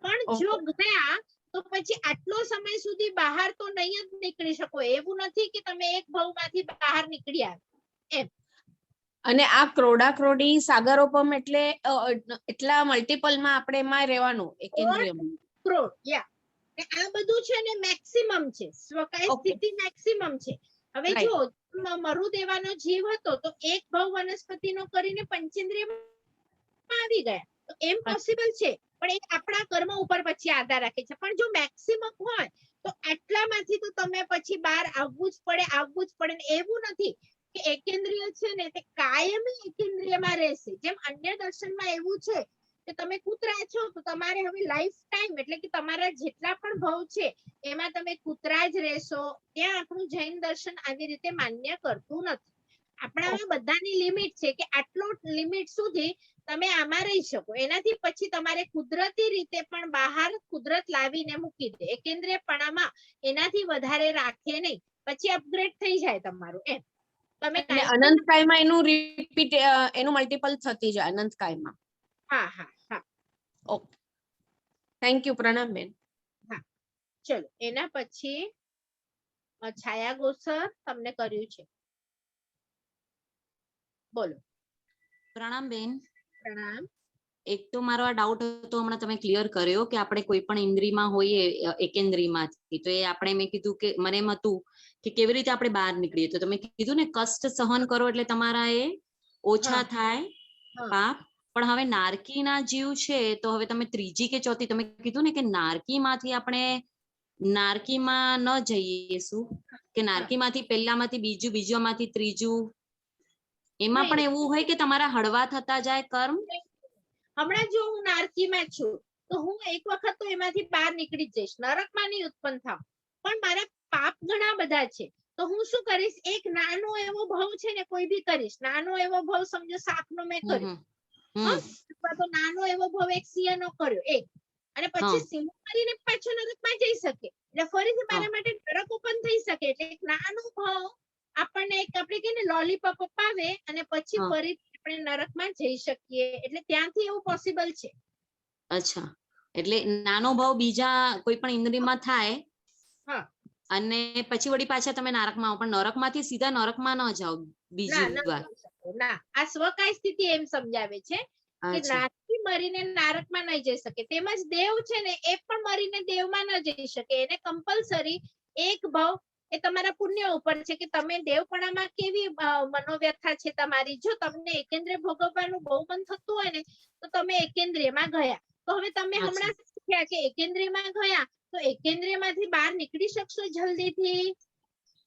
પણ જો ગયા તો પછી આટલો સમય સુધી બહાર તો નહીં જ નીકળી શકો. એવું નથી કે તમે એક ભવમાંથી બહાર નીકળી આવ્યા એમ. અને આ ક્રોડા ક્રોડી સાગરોપમ એટલે એટલા મલ્ટિપલ માં આપણે એમાં રહેવાનું એકેન્દ્રિયમાં. ક્રોડ યા આ બધું છે ને મેક્સિમમ છે. સ્વકાય સ્થિતિ મેક્સિમમ છે. હવે જો મરુ દેવાનો જીવ હતો તો એક ભવ વનસ્પતિનો કરીને પંચેન્દ્રિયમાં આવી ગયા તો એમ પોસિબલ છે. પણ એ આપણા કર્મ ઉપર પછી આધાર રાખે છે. પણ જો મેક્સિમમ હોય તો આટલામાંથી તો તમે પછી બહાર આવવું જ પડે ને એવું નથી કે એકેન્દ્રિય છે ને તે કાયમી એકેન્દ્રિયમાં રહેશે. જેમ અન્ય દર્શનમાં એવું છે કે તમે કૂતરા છો તો તમારે હવે લાઈફ ટાઈમ એટલે કે તમારા જેટલા પણ ભવ છે એમાં તમે કૂતરા જ રહેશો. ત્યાં આપણું જૈન દર્શન આવી રીતે માન્ય કરતું નથી. આપણામાં બધાની લિમિટ છે કે આટલો લિમિટ સુધી તમે આમાં રહી શકો. એનાથી પછી તમારે કુદરતી રીતે પણ બહાર કુદરત લાવીને મૂકી દે. એકેન્દ્રિયપણામાં એનાથી વધારે રાખે નહીં. પછી અપગ્રેડ થઈ જાય તમારું એમ. તમે અનંત કાયમાં એનું રિપીટ એનું મલ્ટિપલ થતી જાય અનંત કાયમાં. હા હા હા. ઓકે, થેન્ક યુ પ્રણામ બેન. હા ચલો એના પછી છાયા ગોસર તમને કર્યું છે, બોલો. પ્રણામ બેન. પ્રણામ. એક તો મારો આ ડાઉટ હતો હમણાં તમે ક્લિયર કર્યો કે આપણે કોઈ પણ ઇન્દ્રિયમાં હોઈએ એકેન્દ્રિયમાંથી તો એ આપણે મેં કીધું કે મને એમ હતું કે કેવી રીતે આપણે બહાર નીકળીએ. તો તમે કીધું ને કષ્ટ સહન કરો એટલે તમારા એ ઓછા થાય પાપ. પણ હવે નારકીના જીવ છે તો હવે તમે ત્રીજી કે ચોથી તમે કીધું ને કે નારકીમાંથી આપણે નારકીમાં ન જઈએ. શું કે નારકીમાંથી પહેલામાંથી બીજું, બીજામાંથી ત્રીજું, એમાં પણ એવું હોય કે તમારા હળવા થતા જાય કર્મ? હમણાં જો હું નારકીમાં છું તો હું એક વખત તો એમાંથી બહાર નીકળી જઈશ. નરકમાં નહીં ઉત્પન્ન થાવ. પણ મારા પાપ ઘણા બધા છે તો હું શું કરીશ, એક નાનો એવો ભવ છે ને કોઈ બી કરીશ. નાનો એવો ભવ સમજો સાપનો મેં કર્યો, અથવા તો નાનો એવો ભવ એક સિંહનો કર્યો એક, અને પછી સિંહ કરીને પાછો નરકમાં જઈ શકે. એટલે ફરીથી મારા માટે નરક ઓપન થઈ શકે. એટલે એક નાનો ભાવ આપણને એક આપણે કહીએ ને લોલીપોપ અપાવે અને પછી ફરીથી આપણે નરકમાં જઈ શકીએ. એટલે ત્યાંથી એવું પોસિબલ છે. અચ્છા, એટલે નાનો ભાવ બીજા કોઈ પણ ઇન્દ્રિયમાં થાય અને પછી વળી પાછા તમે નરકમાં આવો. પણ નરકમાંથી સીધા નરકમાં ન જાઓ બીજી વાર. ના, આ સ્વકાય સ્થિતિ એમ સમજાવે છે કે નારકી મરીને નારકમાં નહીં જઈ શકે. તેમજ દેવ છે ને એ પણ મરીને દેવમાં ન જઈ શકે. એને કમ્પલસરી એક ભાવ એ તમારા પુણ્ય ઉપર છે કે તમે દેવપણામાં કેવી મનોવ્યથા છે તમારી. જો તમને એકેન્દ્રિય ભોગવવાનું બહુ મન થતું હોય ને તો તમે એકેન્દ્રિયમાં ગયા. તો હવે તમે હમણાં શીખ્યા કે એકેન્દ્રિયમાં ગયા તો એકેન્દ્રિયમાંથી બહાર નીકળી શકશો જલ્દીથી?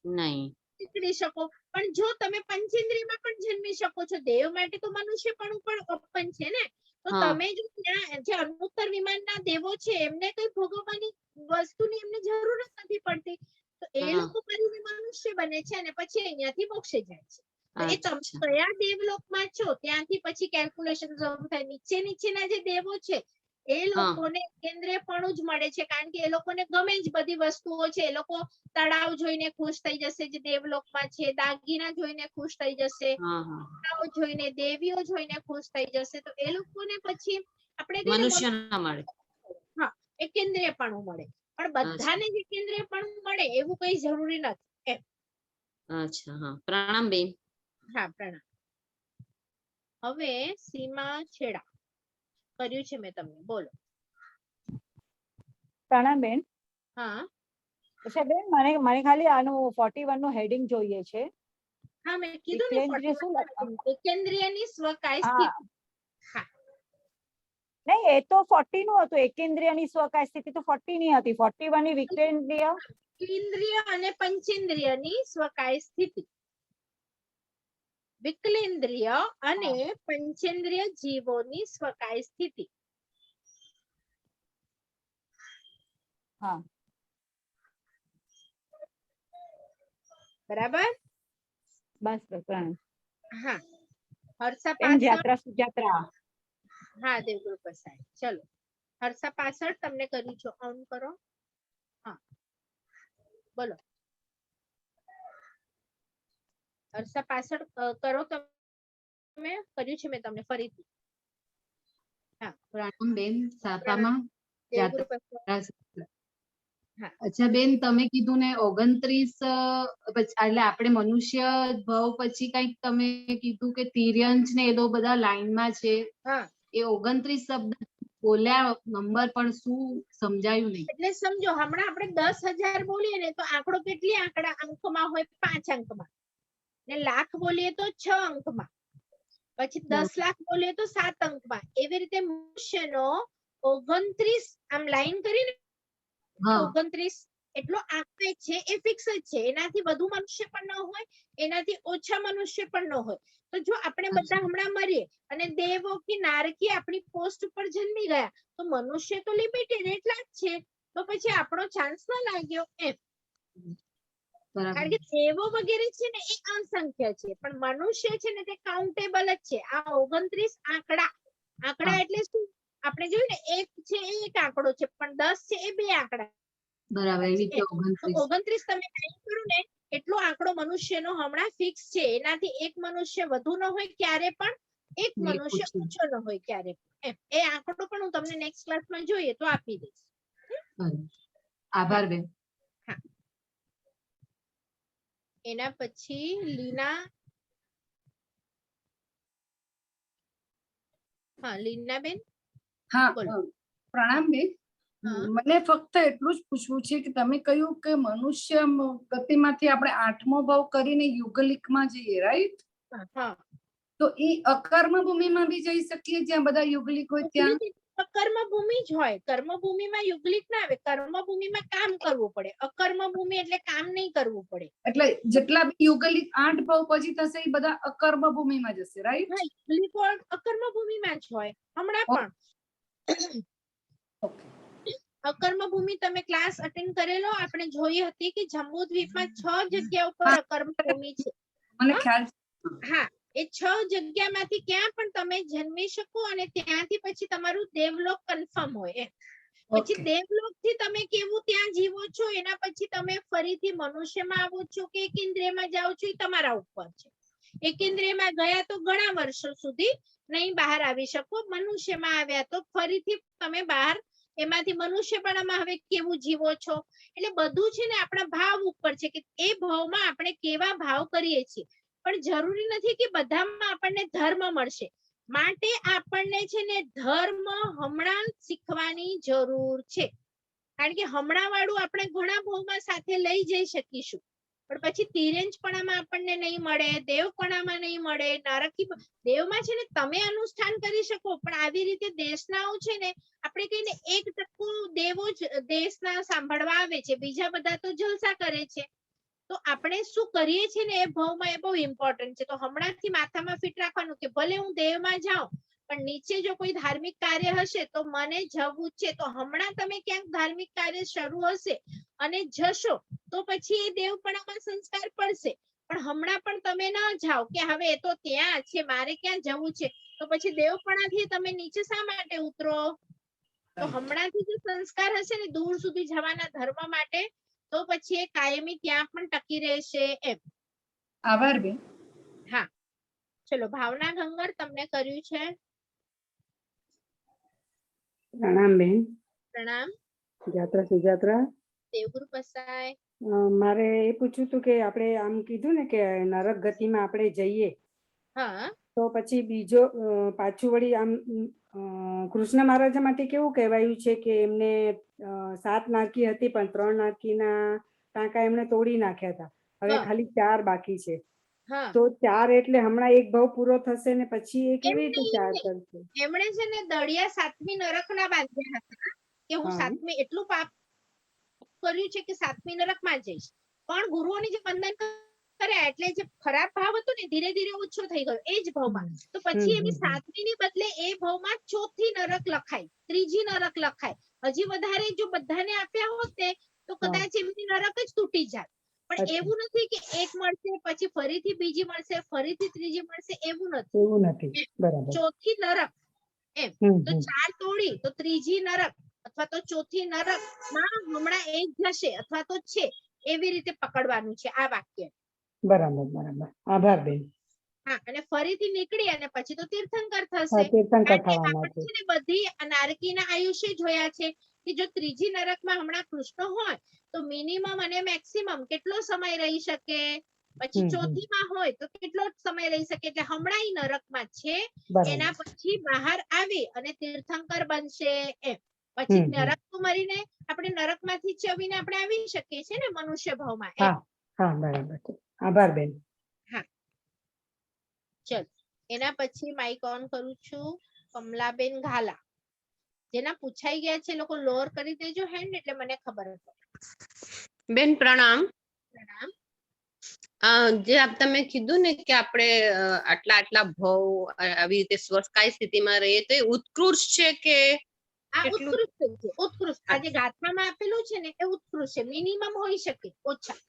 નહીં નીકળી શકો. પણ જો તમે પંચેન્દ્રિયમાં પણ જન્મી શકો છો. દેવ માટે તો મનુષ્યપણું પણ ઓપન છે ને. તો તમે જો ત્યાં જે અનુત્તર વિમાનના દેવો છે એમને કઈ ભોગવવાની વસ્તુની એમને જરૂર જ નથી પડતી. તો એ લોકો મરીને મનુષ્ય બને છે અને પછી અહીંયાથી મોક્ષે જાય છે. તો એ તમે કયા દેવલોકમાં છો ત્યાંથી પછી કેલ્ક્યુલેશન શરૂ થાય. નીચેના જે દેવો છે એ લોકોને કેન્દ્રીયપણું જ મળે છે. કારણ કે એ લોકોને ગમે જ બધી વસ્તુઓ છે. એ લોકો તળાવ જોઈને ખુશ થઈ જશે જે દેવલોકમાં છે. દાગીના જોઈને ખુશ થઈ જશે. જોઈને દેવીઓ જોઈને ખુશ થઈ જશે. તો એ લોકોને પછી આપણે મનુષ્ય ના મળે. હા, એકેન્દ્રિયપણું મળે. પણ બધાને જ એકેન્દ્રિયપણું મળે એવું કઈ જરૂરી નથી. અચ્છા, હા. પ્રણામ બેન. હા, પ્રણામ. હવે સીમા છેડા કર્યું છે મેં તમને, બોલો. પ્રણામ બેન. હા અચ્છા બેન, મને ખાલી આનું 41 નું હેડિંગ જોઈએ છે. હા, મેં કીધું ને એકેન્દ્રિયની સ્વકાય સ્થિતિ. હા નહીં, એ તો 40 નું હતું. એકેન્દ્રિયની સ્વકાય સ્થિતિ તો 40 ની હતી. 41 ની વિકેન્દ્રિય, ઇન્દ્રિય અને પંચેન્દ્રિયની સ્વકાય સ્થિતિ. વિકલેન્દ્રિય અને પંચેન્દ્રિય જીવોની સ્વકાય સ્થિતિ. હા, બરાબર. બસ પ્રણામ. હા, હર્ષા બેન પાછળ જાત્રા સુજાત્રા. હા દેવગુરુ પ્રસાદ. ચલો હર્ષા પાછળ તમને કર્યું છે, ઓન કરો. હા બોલો હર્ષા પાછળ કરો, તમે કર્યું છે મેં તમને ફરીથી. હા પ્રણામ બેન, સાપામાં દેવગુરુ પ્રસાદ. જાત્રા. હા. અચ્છા બેન, તમે કીધું ને 29 એટલે આપણે મનુષ્ય ભાવ પછી કઈક તમે કીધું કે તિર્યંશ ને એ બધા લાઈનમાં છે. હા એ 29 શબ્દ બોલ્યા નંબર પણ શું સમજાયું નહીં. એટલે સમજો હમણાં આપણે 10,000 બોલીએ ને તો આંકડો કેટલી અંકમાં હોય? 5 અંકમાં. ને લાખ બોલીએ તો 6 અંકમાં. પછી 10 લાખ બોલીએ તો 7 અંકમાં. એવી રીતે મનુષ્યનો 29 આમ લાઈન કરીને હા 29 એટલો આંકડો છે, એ ફિક્સ જ છે. એનાથી વધુ મનુષ્ય પણ ન હોય, એનાથી ઓછા મનુષ્ય પણ ન હોય. તો જો આપણે બધા હમણાં મરીએ અને દેવો કે નારકી આપણી પોસ્ટ ઉપર જન્મી ગયા, તો મનુષ્ય તો લિમિટેડ એટલા જ છે. તો પછી આપણો ચાન્સ ના લાગ્યો એમ. બરાબર. કારણ કે દેવો વગેરે છે ને એ અસંખ્ય છે, પણ મનુષ્ય છે ને તે કાઉન્ટેબલ જ છે. આ 29 આંકડા એટલે શું? આપણે જોયું ને 1 છે એ એક આંકડો છે, પણ 10 છે એ 2 આંકડા બરાબર, એવી રીતે છે. તો 29. 29 તમે ટાઈપ કરો ને એટલો આંકડો મનુષ્યનો હમણાં ફિક્સ છે. એનાથી એક મનુષ્ય વધુ ન હોય ક્યારે પણ, એક ને મનુષ્ય ઓછું. ઓછો ન હોય ક્યારે પણ એમ. એ આંકડો પણ હું તમને નેક્સ્ટ ક્લાસમાં જોઈએ તો આપી દઈશ. બરાબર. આભાર બેન. એના પછી લીના. હા લીનાબેન હા બોલો. પ્રણામ બેન. હા. મને ફક્ત એટલું જ પૂછવું છે કે તમે કહ્યું કે મનુષ્ય ગતિમાંથી આપણે 8મો ભાવ કરીને યુગલિકમાં જઈએ, રાઈટ? હા તો એ અકર્મ ભૂમિમાં બી જઈ શકીએ જ્યાં બધા યુગલિક હોય ત્યાં? કર્મભૂમિ જ હોય. કર્મભૂમિમાં યુગલિક ના આવે. કર્મભૂમિમાં કામ કરવું પડે. અકર્મ ભૂમિ એટલે કામ નહીં કરવું પડે. એટલે જેટલા બી યુગલિક 8 ભાવ પછી થશે એ બધા અકર્મ ભૂમિમાં જશે, રાઈટ? હા યુગલિકો અકર્મ ભૂમિમાં જ હોય હમણાં પણ. અકર્મ ભૂમિ તમે ક્લાસ અટેન્ડ કરેલો? આપણે જોઈ હતી કે જંબુદ્વીપમાં 6 જગ્યા ઉપર અકર્મ ભૂમિ છે. મને ખ્યાલ છે. હા એ 6 જગ્યામાંથી ક્યાં પણ તમે જન્મી શકો અને ત્યાંથી પછી તમારું દેવલોક કન્ફર્મ હોય એમ. પછી Okay. દેવલોક થી તમે કેવું ત્યાં જીવો છો, એના પછી તમે ફરીથી મનુષ્યમાં આવો છો કે એક ઇન્દ્રિયમાં જાઓ છો, એ તમારા ઉપર છે. એક ઇન્દ્રિયમાં ગયા તો ઘણા વર્ષો સુધી નહીં બહાર આવી શકો. મનુષ્યમાં આવ્યા તો ફરીથી તમે બહાર એમાંથી મનુષ્યપણામાં હવે કેવું જીવો છો. એટલે બધું છે ને આપણા ભાવ ઉપર છે કે એ ભાવમાં આપણે કેવા ભાવ કરીએ છીએ. પણ જરૂરી નથી કે બધામાં આપણને ધર્મ મળશે. માટે આપણને છે ને ધર્મ હમણાં શીખવાની જરૂર છે. કારણ કે હમણાં વાળું આપણે ઘણા ભાવમાં સાથે લઈ જઈ શકીશું, પણ પછી તિર્યંશપણામાં આપણને નહીં મળે, દેવપણામાં નહીં મળે, નારકી દેવમાં છે ને તમે અનુષ્ઠાન કરી શકો, પણ આવી રીતે દેશનાઓ છે ને આપણે કહીને 1% દેવો જ દેશના સાંભળવા આવે છે, બીજા બધા તો જલસા કરે છે. તો આપણે શું કરીએ છીએ ને એ ભાવમાં એ બહુ ઇમ્પોર્ટન્ટ છે. તો હમણાંથી માથામાં ફિટ રાખવાનું કે ભલે હું દેવમાં જાઉં, પણ નીચે જો કોઈ ધાર્મિક કાર્ય હશે તો મને જવું છે. તો હમણાં તમે ક્યાંક ધાર્મિક કાર્ય શરૂ હશે અને જશો તો પછી એ દેવપણામાં સંસ્કાર પડશે. પણ હમણાં પણ તમે ન જાઓ કે હવે એ તો ત્યાં છે, મારે ક્યાં જવું છે, તો પછી દેવપણાથી તમે નીચે શા માટે ઉતરો? તો હમણાંથી જે સંસ્કાર હશે ને દૂર સુધી જવાના ધર્મ માટે, તો પછી એ કાયમી ત્યાં પણ ટકી રહેશે એમ. આભાર બેન. હા ચલો ભાવના ગંગર તમને કર્યું છે. પ્રણામ બેન. પ્રણામ. જાત્રા સુજાત્રા. દેવગુરુ પસાય. મારે એ પૂછવું હતું કે આપણે આમ કીધું ને કે નરક ગતિમાં આપણે જઈએ, હા તો પછી બીજો પાછું વળી આમ કૃષ્ણ મહારાજ માટે કેવું કહેવાયું છે કે એમને 7 નારકી હતી પણ 3 નારકીના ટાંકા એમણે તોડી નાખ્યા હતા, હવે હા. ખાલી 4 બાકી છે. હા તો 4 એટલે હમણાં એક ભાવ પૂરો થશે ને પછી એ કેવી રીતે 4 કરશે? એમણે છે ને દળિયા 7મી નરક ના બાંધ્યા હતા કે હું હા. 7મી એટલું પાપ કર્યું છે કે 7મી નરકમાં જઈશ. પણ ગુરુઓની જે બંધન કર્યા એટલે જે ખરાબ ભાવ હતો ને ધીરે ધીરે ઓછો થઈ ગયો એ જ ભાવમાં. તો પછી એની 7મી ની બદલે એ ભાવમાં 4થી નરક લખાય, 3જી નરક લખાય. હજી વધારે જો બધાને આપ્યા હોત ને તો કદાચ એમની નરક જ તૂટી જાય. પણ અચ્છા. એવું નથી કે એક મળશે પછી ફરીથી બીજી મળશે ફરીથી ત્રીજી મળશે એવું નથી. એવું નથી. બરાબર. ચોથી નરક એમ હમ તો હમ. 4 તોડી તો ત્રીજી નરક અથવા તો ચોથી નરક માં હમણાં એક જશે અથવા તો છે એવી રીતે પકડવાનું છે આ વાક્ય. બરાબર બરાબર. આભાર બેન. હા અને ફરીથી નીકળી અને પછી તો તીર્થંકર હા, થશે. તીર્થંકર કારણ કે થવાના આપણે છે. છે ને બધી નારકીના આયુષ્ય જોયા છે કે જો ત્રીજી નરકમાં હમણાં કૃષ્ણ હોય તો મિનિમમ અને મેક્સિમમ કેટલો સમય રહી શકે. પછી હમ હમ. ચોથીમાં હોય તો કેટલો સમય રહી શકે એટલે હમણાં ઈ નરકમાં છે એના બરાબર. પછી બહાર આવી અને તીર્થંકર બનશે એમ. પછી હમ હમ. નરક મરીને આપણે નરકમાંથી ચવીને આપણે આવી શકીએ છીએ ને મનુષ્ય ભાવમાં એમ. હા હા બરાબર છે. આભાર બેન. ચલ એના પછી માઇક ઓન કરું છું કમલાબેન ઘાલા. જેના પૂછાઈ ગયા છે એ લોકો લોઅર કરી દેજો હેન્ડ એટલે મને ખબર પડે. બેન પ્રણામ. પ્રણામ. જે તમે કીધું ને કે આપણે આટલા આટલા ભાવ આવી રીતે સ્વસ્થાય સ્થિતિમાં રહીએ તો એ ઉત્કૃષ્ટ છે કે આ કેટલું? ઉત્કૃષ્ટ છે ઉત્કૃષ્ટ. આ જે ગાથામાં આપેલું છે ને એ ઉત્કૃષ્ટ છે. મિનિમમ હોઈ શકે ઓછા.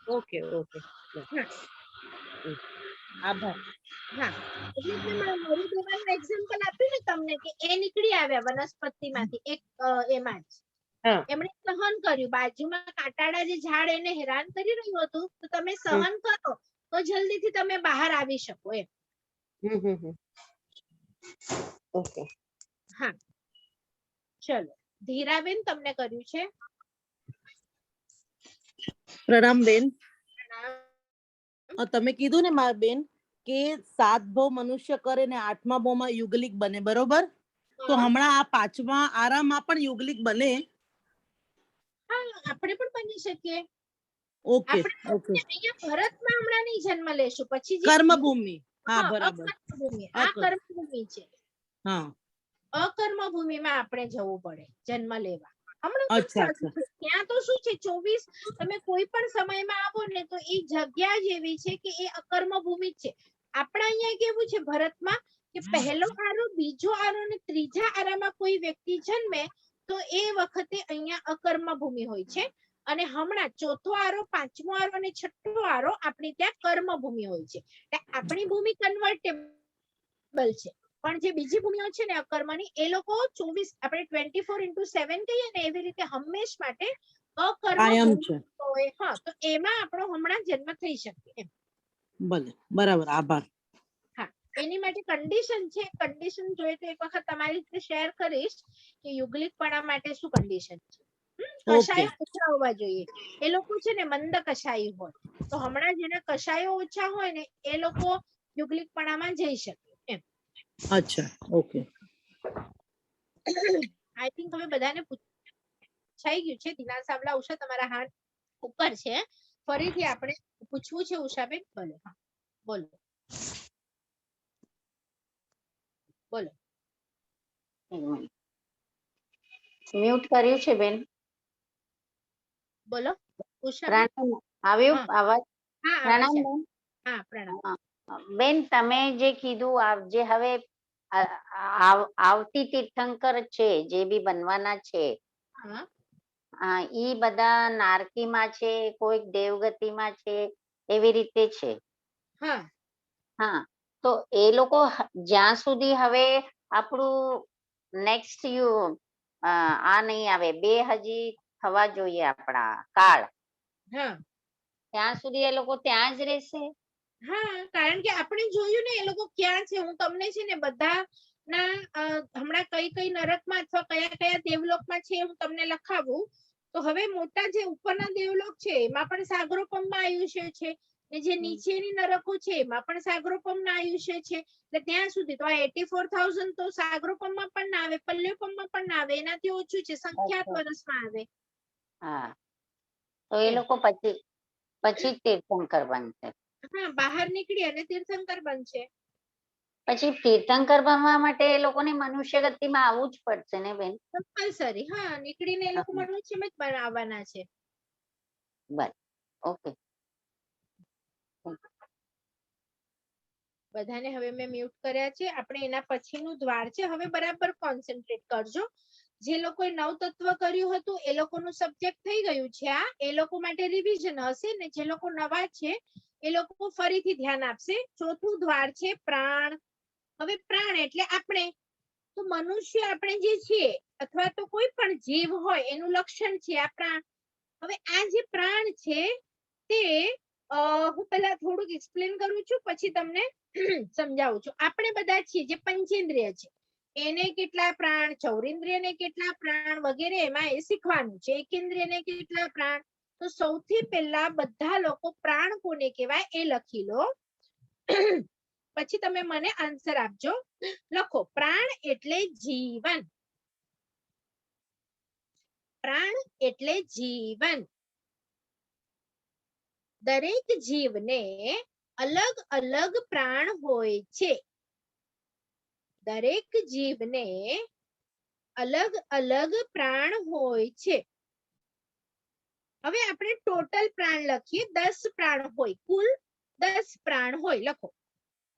Okay okay. હા. આભાર. હા એટલે જ મેં મરુ દેવાનું એક્ઝામ્પલ આપ્યું ને તમને કે એ નીકળી આવ્યા વનસ્પતિમાંથી એક એમાં જ. હા. એમણે સહન કર્યું. બાજુમાં કાંટાળા જે ઝાડ એને હેરાન કરી રહ્યું હતું તો તમે સહન કરો તો જલ્દીથી તમે બહાર આવી શકો એમ. ઓકે. હા ચલો ધીરાબેન તમને કર્યું છે. પ્રણામ બેન. તમે કીધું ને મારા બેન કે 7 ભાવ મનુષ્ય કરે ને 8મા ભાવમાં યુગલિક બને, બરોબર? તો હમણાં આ 5મા આરામાં પણ યુગલિક બને? હા આપણે પણ બની શકીએ. ઓકે આપણે ઓકે. અહીંયા ભરતમાં હમણાં નહીં જન્મ લેશું પછી જે કર્મભૂમિ. હા હા બરાબર. અકર્મભૂમિ આ કર્મભૂમિ છે. હા અકર્મ ભૂમિમાં આપણે જવું પડે જન્મ લેવા. હમણાં પણ અચ્છા સાચું અચ્છા. છે. ત્યાં તો શું છે 24 તમે કોઈ પણ સમયમાં આવો ને તો એ જગ્યા જ એવી છે કે એ અકર્મ ભૂમિ જ છે. આપણા અહીંયા કેવું છે ભરતમાં કે પહેલો આરો બીજો આરો અને ત્રીજા આરામાં કોઈ વ્યક્તિ જન્મે તો એ વખતે અહીંયા અકર્મ ભૂમિ હોય છે. અને હમણાં ચોથો આરો પાંચમો આરો અને છઠ્ઠો આરો આપણી ત્યાં કર્મ ભૂમિ હોય છે. આપણી ભૂમિ કન્વર્ટેબલ છે પણ જે બીજી ભૂમિઓ છે ને અકર્મની એ લોકો 24 આપણે 24/7 કહીએ ને એવી રીતે હંમેશ માટે અકર્મ કાયમ ભૂમિ છે. હોય. હા તો એમાં આપણો હમણાં જન્મ થઈ શકે એમ. ભલે બરાબર. આભાર. હા એની માટે કન્ડિશન છે. કન્ડિશન જોઈએ તો એક વખત તમારી રીતે શેર કરીશ કે યુગલિકપણા માટે શું કન્ડિશન છે. કશાયો ઓછા હોવા જોઈએ. એ લોકો છે ને મંદ કશાય હોય તો હમણાં જેના કશાયો ઓછા હોય ને એ લોકો યુગલિકપણામાં જઈ શકે એમ. અચ્છા ઓકે. આઈ થિંક હવે બધાને પૂછાઈ ગયું છે. દિના સાવલા ઉષા તમારા હાથ ઉપર છે. ફરીથી આપણે પૂછવું છે ઉષાબેન? ભલે હા બોલો બોલો. મ્યુટ કર્યું છે બેન. બોલો ઉષાબેન. પ્રણામ. આવ્યું હા અવાજ? હા આવે પ્રણામ છે. બેન. હા પ્રણામ. બેન તમે જે કીધું જે હવે આવતી તીર્થંકર છે જે બી બનવાના છે ઈ બધા નારકીમાં છે કોઈક દેવગતિમાં છે એવી રીતે છે. હા હા તો એ લોકો જ્યાં સુધી હવે આપણું નેક્સ્ટ આ નહીં આવે 2 હજી થવા જોઈએ આપણા કાળ ત્યાં સુધી એ લોકો ત્યાં જ રહેશે. હા કારણ કે આપણે જોયું ને એ લોકો ક્યાં છે. હું તમને છે ને બધા ના હમણાં કઈ કઈ નરકમાં અથવા કયા કયા દેવલોકમાં છે હું તમને લખાવું. તો હવે મોટા જે ઉપરના દેવલોક છે એમાં પણ સાગરોપમમાં આયુષ્ય છે ને જે નીચેની નરકો છે એમાં પણ સાગરોપમના આયુષ્ય છે. એટલે ત્યાં સુધી તો આ 84,000 તો સાગરોપમમાં પણ ના આવે પલ્લ્યોપમમાં પણ ના આવે એનાથી ઓછું છે. સંખ્યાત વર્ષમાં આવે. હા તો એ લોકો પછી તીર્થંકર બનશે. હા બહાર નીકળી અને તીર્થંકર બનશે. પછી તીર્થંકર બનવા માટે એ લોકોને મનુષ્ય ગતિમાં આવવું જ પડશે ને બેન? કમ્પલસરી. હા નીકળીને એ લોકો મનુષ્યમાં જ બનાવવાના છે. બસ ઓકે. બધાને હવે મેં મ્યુટ કર્યા છે. આપણે એના પછીનું દ્વાર છે. હવે બરાબર કોન્સન્ટ્રેટ કરજો. જે લોકોએ 9 તત્વ કર્યું હતું એ લોકોનું સબ્જેક્ટ થઈ ગયું છે આ, એ લોકો માટે રિવિઝન હશે ને જે લોકો નવા છે એ લોકો ફરીથી ધ્યાન આપશે. ચોથું દ્વાર છે પ્રાણ. હવે પ્રાણ એટલે આપણે, તો મનુષ્ય આપણે જે છીએ અથવા તો કોઈ પણ જીવ હોય એનું લક્ષણ છે આ પ્રાણ. હવે આ જે પ્રાણ છે તે હું પહેલા થોડુંક એક્સપ્લેન કરું છું પછી તમને સમજાવું છું. આપણે બધા છીએ જે પંચેન્દ્રિય છે એને કેટલા પ્રાણ, ચૌરેન્દ્રિયને કેટલા પ્રાણ વગેરે એમાં એ શીખવાનું છે. એકેન્દ્રિયને કેટલા પ્રાણ. તો સૌથી પહેલા બધા લોકો પ્રાણ કોને કહેવાય એ લખી લો, પછી તમે મને આન્સર આપજો. લખો, પ્રાણ એટલે જીવન. પ્રાણ એટલે જીવન. દરેક જીવને અલગ અલગ પ્રાણ હોય છે. દરેક જીવને અલગ અલગ પ્રાણ હોય છે. હવે આપણે ટોટલ પ્રાણ લખીએ. 10 પ્રાણ હોય, કુલ 10 પ્રાણ હોય. લખો,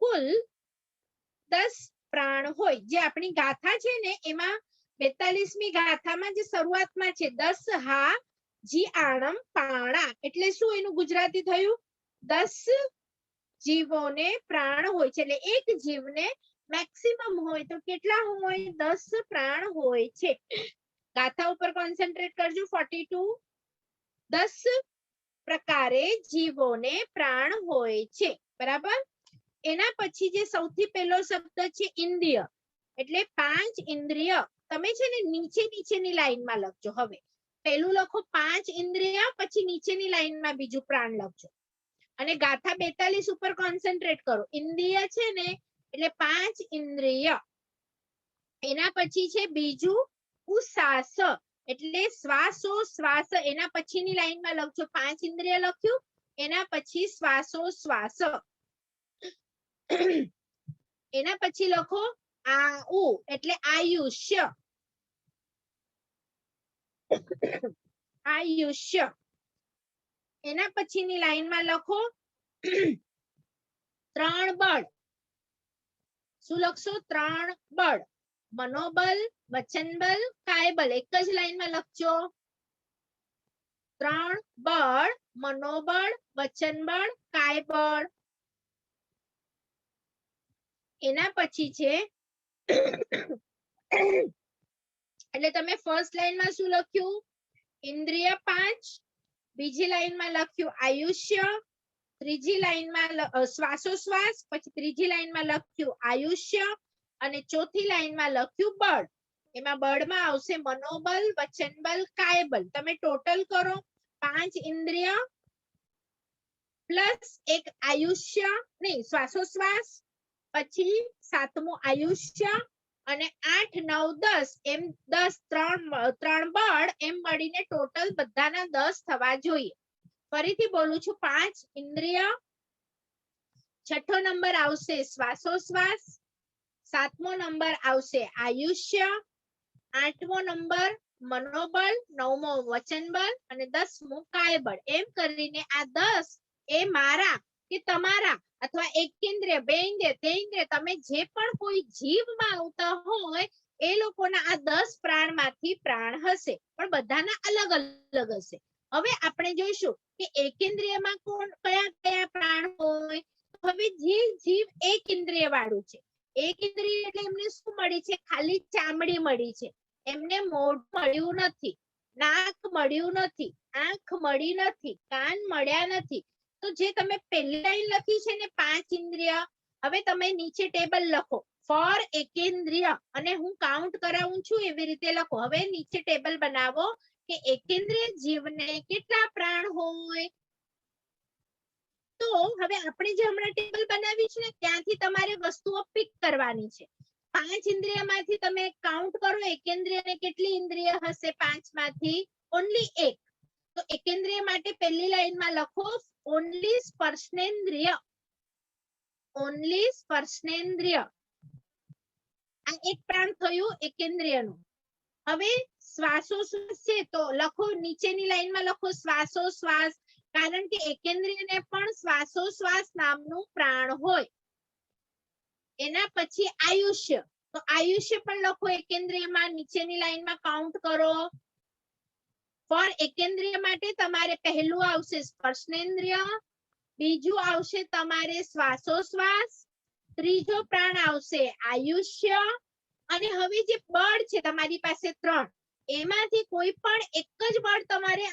કુલ 10 પ્રાણ હોય. જે આપણી ગાથા છે ને એમાં 42મી ગાથામાં જે શરૂઆતમાં છે 10 હા જી આણમ પાણા, એટલે શું એનું ગુજરાતી થયું? 10 જીવોને પ્રાણ હોય છે. એટલે એક જીવને મેક્સિમમ હોય તો કેટલા હોય? 10 પ્રાણ હોય છે. ગાથા ઉપર કોન્સન્ટ્રેટ કરજો. 42 10 પ્રકારે જીવોને પ્રાણ હોય છે. બરાબર. એના પછી જે સૌથી પહેલો શબ્દ છે ઇન્દ્રિય, એટલે 5 ઇન્દ્રિય. તમે છે ને નીચેની લાઈનમાં લખજો. હવે પહેલું લખો 5 ઇન્દ્રિય, પછી નીચેની લાઈનમાં બીજું પ્રાણ લખજો. અને ગાથા 42 ઉપર કોન્સન્ટ્રેટ કરો. ઇન્દ્રિય છે ને એટલે 5 ઇન્દ્રિય. એના પછી છે બીજું ઉસાસ, એટલે શ્વાસો શ્વાસ. એના પછીની લાઈનમાં લખજો. 5 ઇન્દ્રિય લખ્યું, એના પછી શ્વાસો શ્વાસ. એના પછી લખો આઉ, એટલે આયુષ્ય. આયુષ્ય. એના પછીની લાઈનમાં લખો 3 બળ. શું લખશો? 3 બળ. મનોબલ, વચનબલ, કાયબલ. એક જ લાઈનમાં લખજો. 3 બળ, મનોબળ, વચનબળ, કાયબળ. એના પછી છે એટલે તમે ફર્સ્ટ લાઈનમાં શું લખ્યું? ઇન્દ્રિય 5. બીજી લાઈનમાં લખ્યું આયુષ્ય. ત્રીજી લાઈનમાં શ્વાસોશ્વાસ. પછી ત્રીજી લાઈનમાં લખ્યું આયુષ્ય. અને ચોથી લાઈનમાં લખ્યું બળ. એમાં બળમાં આવશે મનોબલ, વચનબલ, કાયબલ. તમે ટોટલ કરો. 5 ઇન્દ્રિય પ્લસ 1 આયુષ્ય, નહીં શ્વાસોશ્વાસ, પછી 7મું આયુષ્ય, અને 8 9 10 એમ 10 3 બળ એમ મળીને ટોટલ બધાના 10 થવા જોઈએ. ફરીથી બોલું છું. 5 ઇન્દ્રિય, છઠ્ઠો નંબર આવશે શ્વાસોશ્વાસ, 7મો નંબર આવશે આયુષ્ય, 8મો નંબર મનોબળ, 9મો વચનબળ અને 10મું કાયબળ. એમ કરીને આ 10 એ મારા કે તમારા અથવા એકેન્દ્રિય, બે ઇન્દ્રિય, તે ઇન્દ્રિય, તમે જે પણ કોઈ જીવમાં આવતા હોય એ લોકોના આ 10 પ્રાણમાંથી પ્રાણ હશે, પણ બધાના અલગ અલગ હશે. હવે આપણે જોઈશું કે એકેન્દ્રિયમાં કયા કયા પ્રાણ હોય. હવે જે જીવ એક ઇન્દ્રિય વાળું છે, એક ઇન્દ્રિય એટલે એમને શું મળી છે? ખાલી ચામડી મળી છે. એમને મોઢું મળ્યું નથી, નાક મળ્યું નથી, આંખ મળી નથી, કાન મળ્યા નથી. તો જે તમે પહેલી લાઈન લખી છે ને 5 ઇન્દ્રિય, હવે તમે નીચે ટેબલ લખો ફોર એકેન્દ્રિય, અને હું કાઉન્ટ કરાવું છું એવી રીતે લખો. હવે નીચે ટેબલ બનાવો કે એકેન્દ્રિય જીવને કેટલા પ્રાણ હોય. તો હવે આપણે જે હમણાં ટેબલ બનાવી છે ને ત્યાંથી તમારે વસ્તુઓ પિક કરવાની છે. 5 ઇન્દ્રિયમાંથી તમે કાઉન્ટ કરો એકેન્દ્રિયને કેટલી ઇન્દ્રિય હશે? 5 માંથી ઓન્લી 1. તો એકેન્દ્રિય માટે પહેલી લાઈનમાં લખો ઓન્લી સ્પર્શનેન્દ્રિય. ઓન્લી સ્પર્શનેન્દ્રિય. આ એક પ્રાણ થયું એકેન્દ્રિયનું. હવે શ્વાસોશ્વાસ છે તો લખો નીચેની લાઈનમાં લખો શ્વાસોશ્વાસ, કારણ કે એકેન્દ્રિયને પણ શ્વાસોશ્વાસ નામનું પ્રાણ હોય. એના પછી આયુષ્ય, તો આયુષ્ય પણ લખો એકેન્દ્રિયમાં, નીચેની લાઈનમાં કાઉન્ટ કરો. ફોર એકેન્દ્રિય માટે તમારે પહેલું આવશે સ્પર્શનેન્દ્રિય, બીજું આવશે તમારે શ્વાસોશ્વાસ, ત્રીજો પ્રાણ આવશે આયુષ્ય, અને હવે જે બળ છે તમારી પાસે 3, એમાંથી કોઈ પણ એક જ બળ તમારે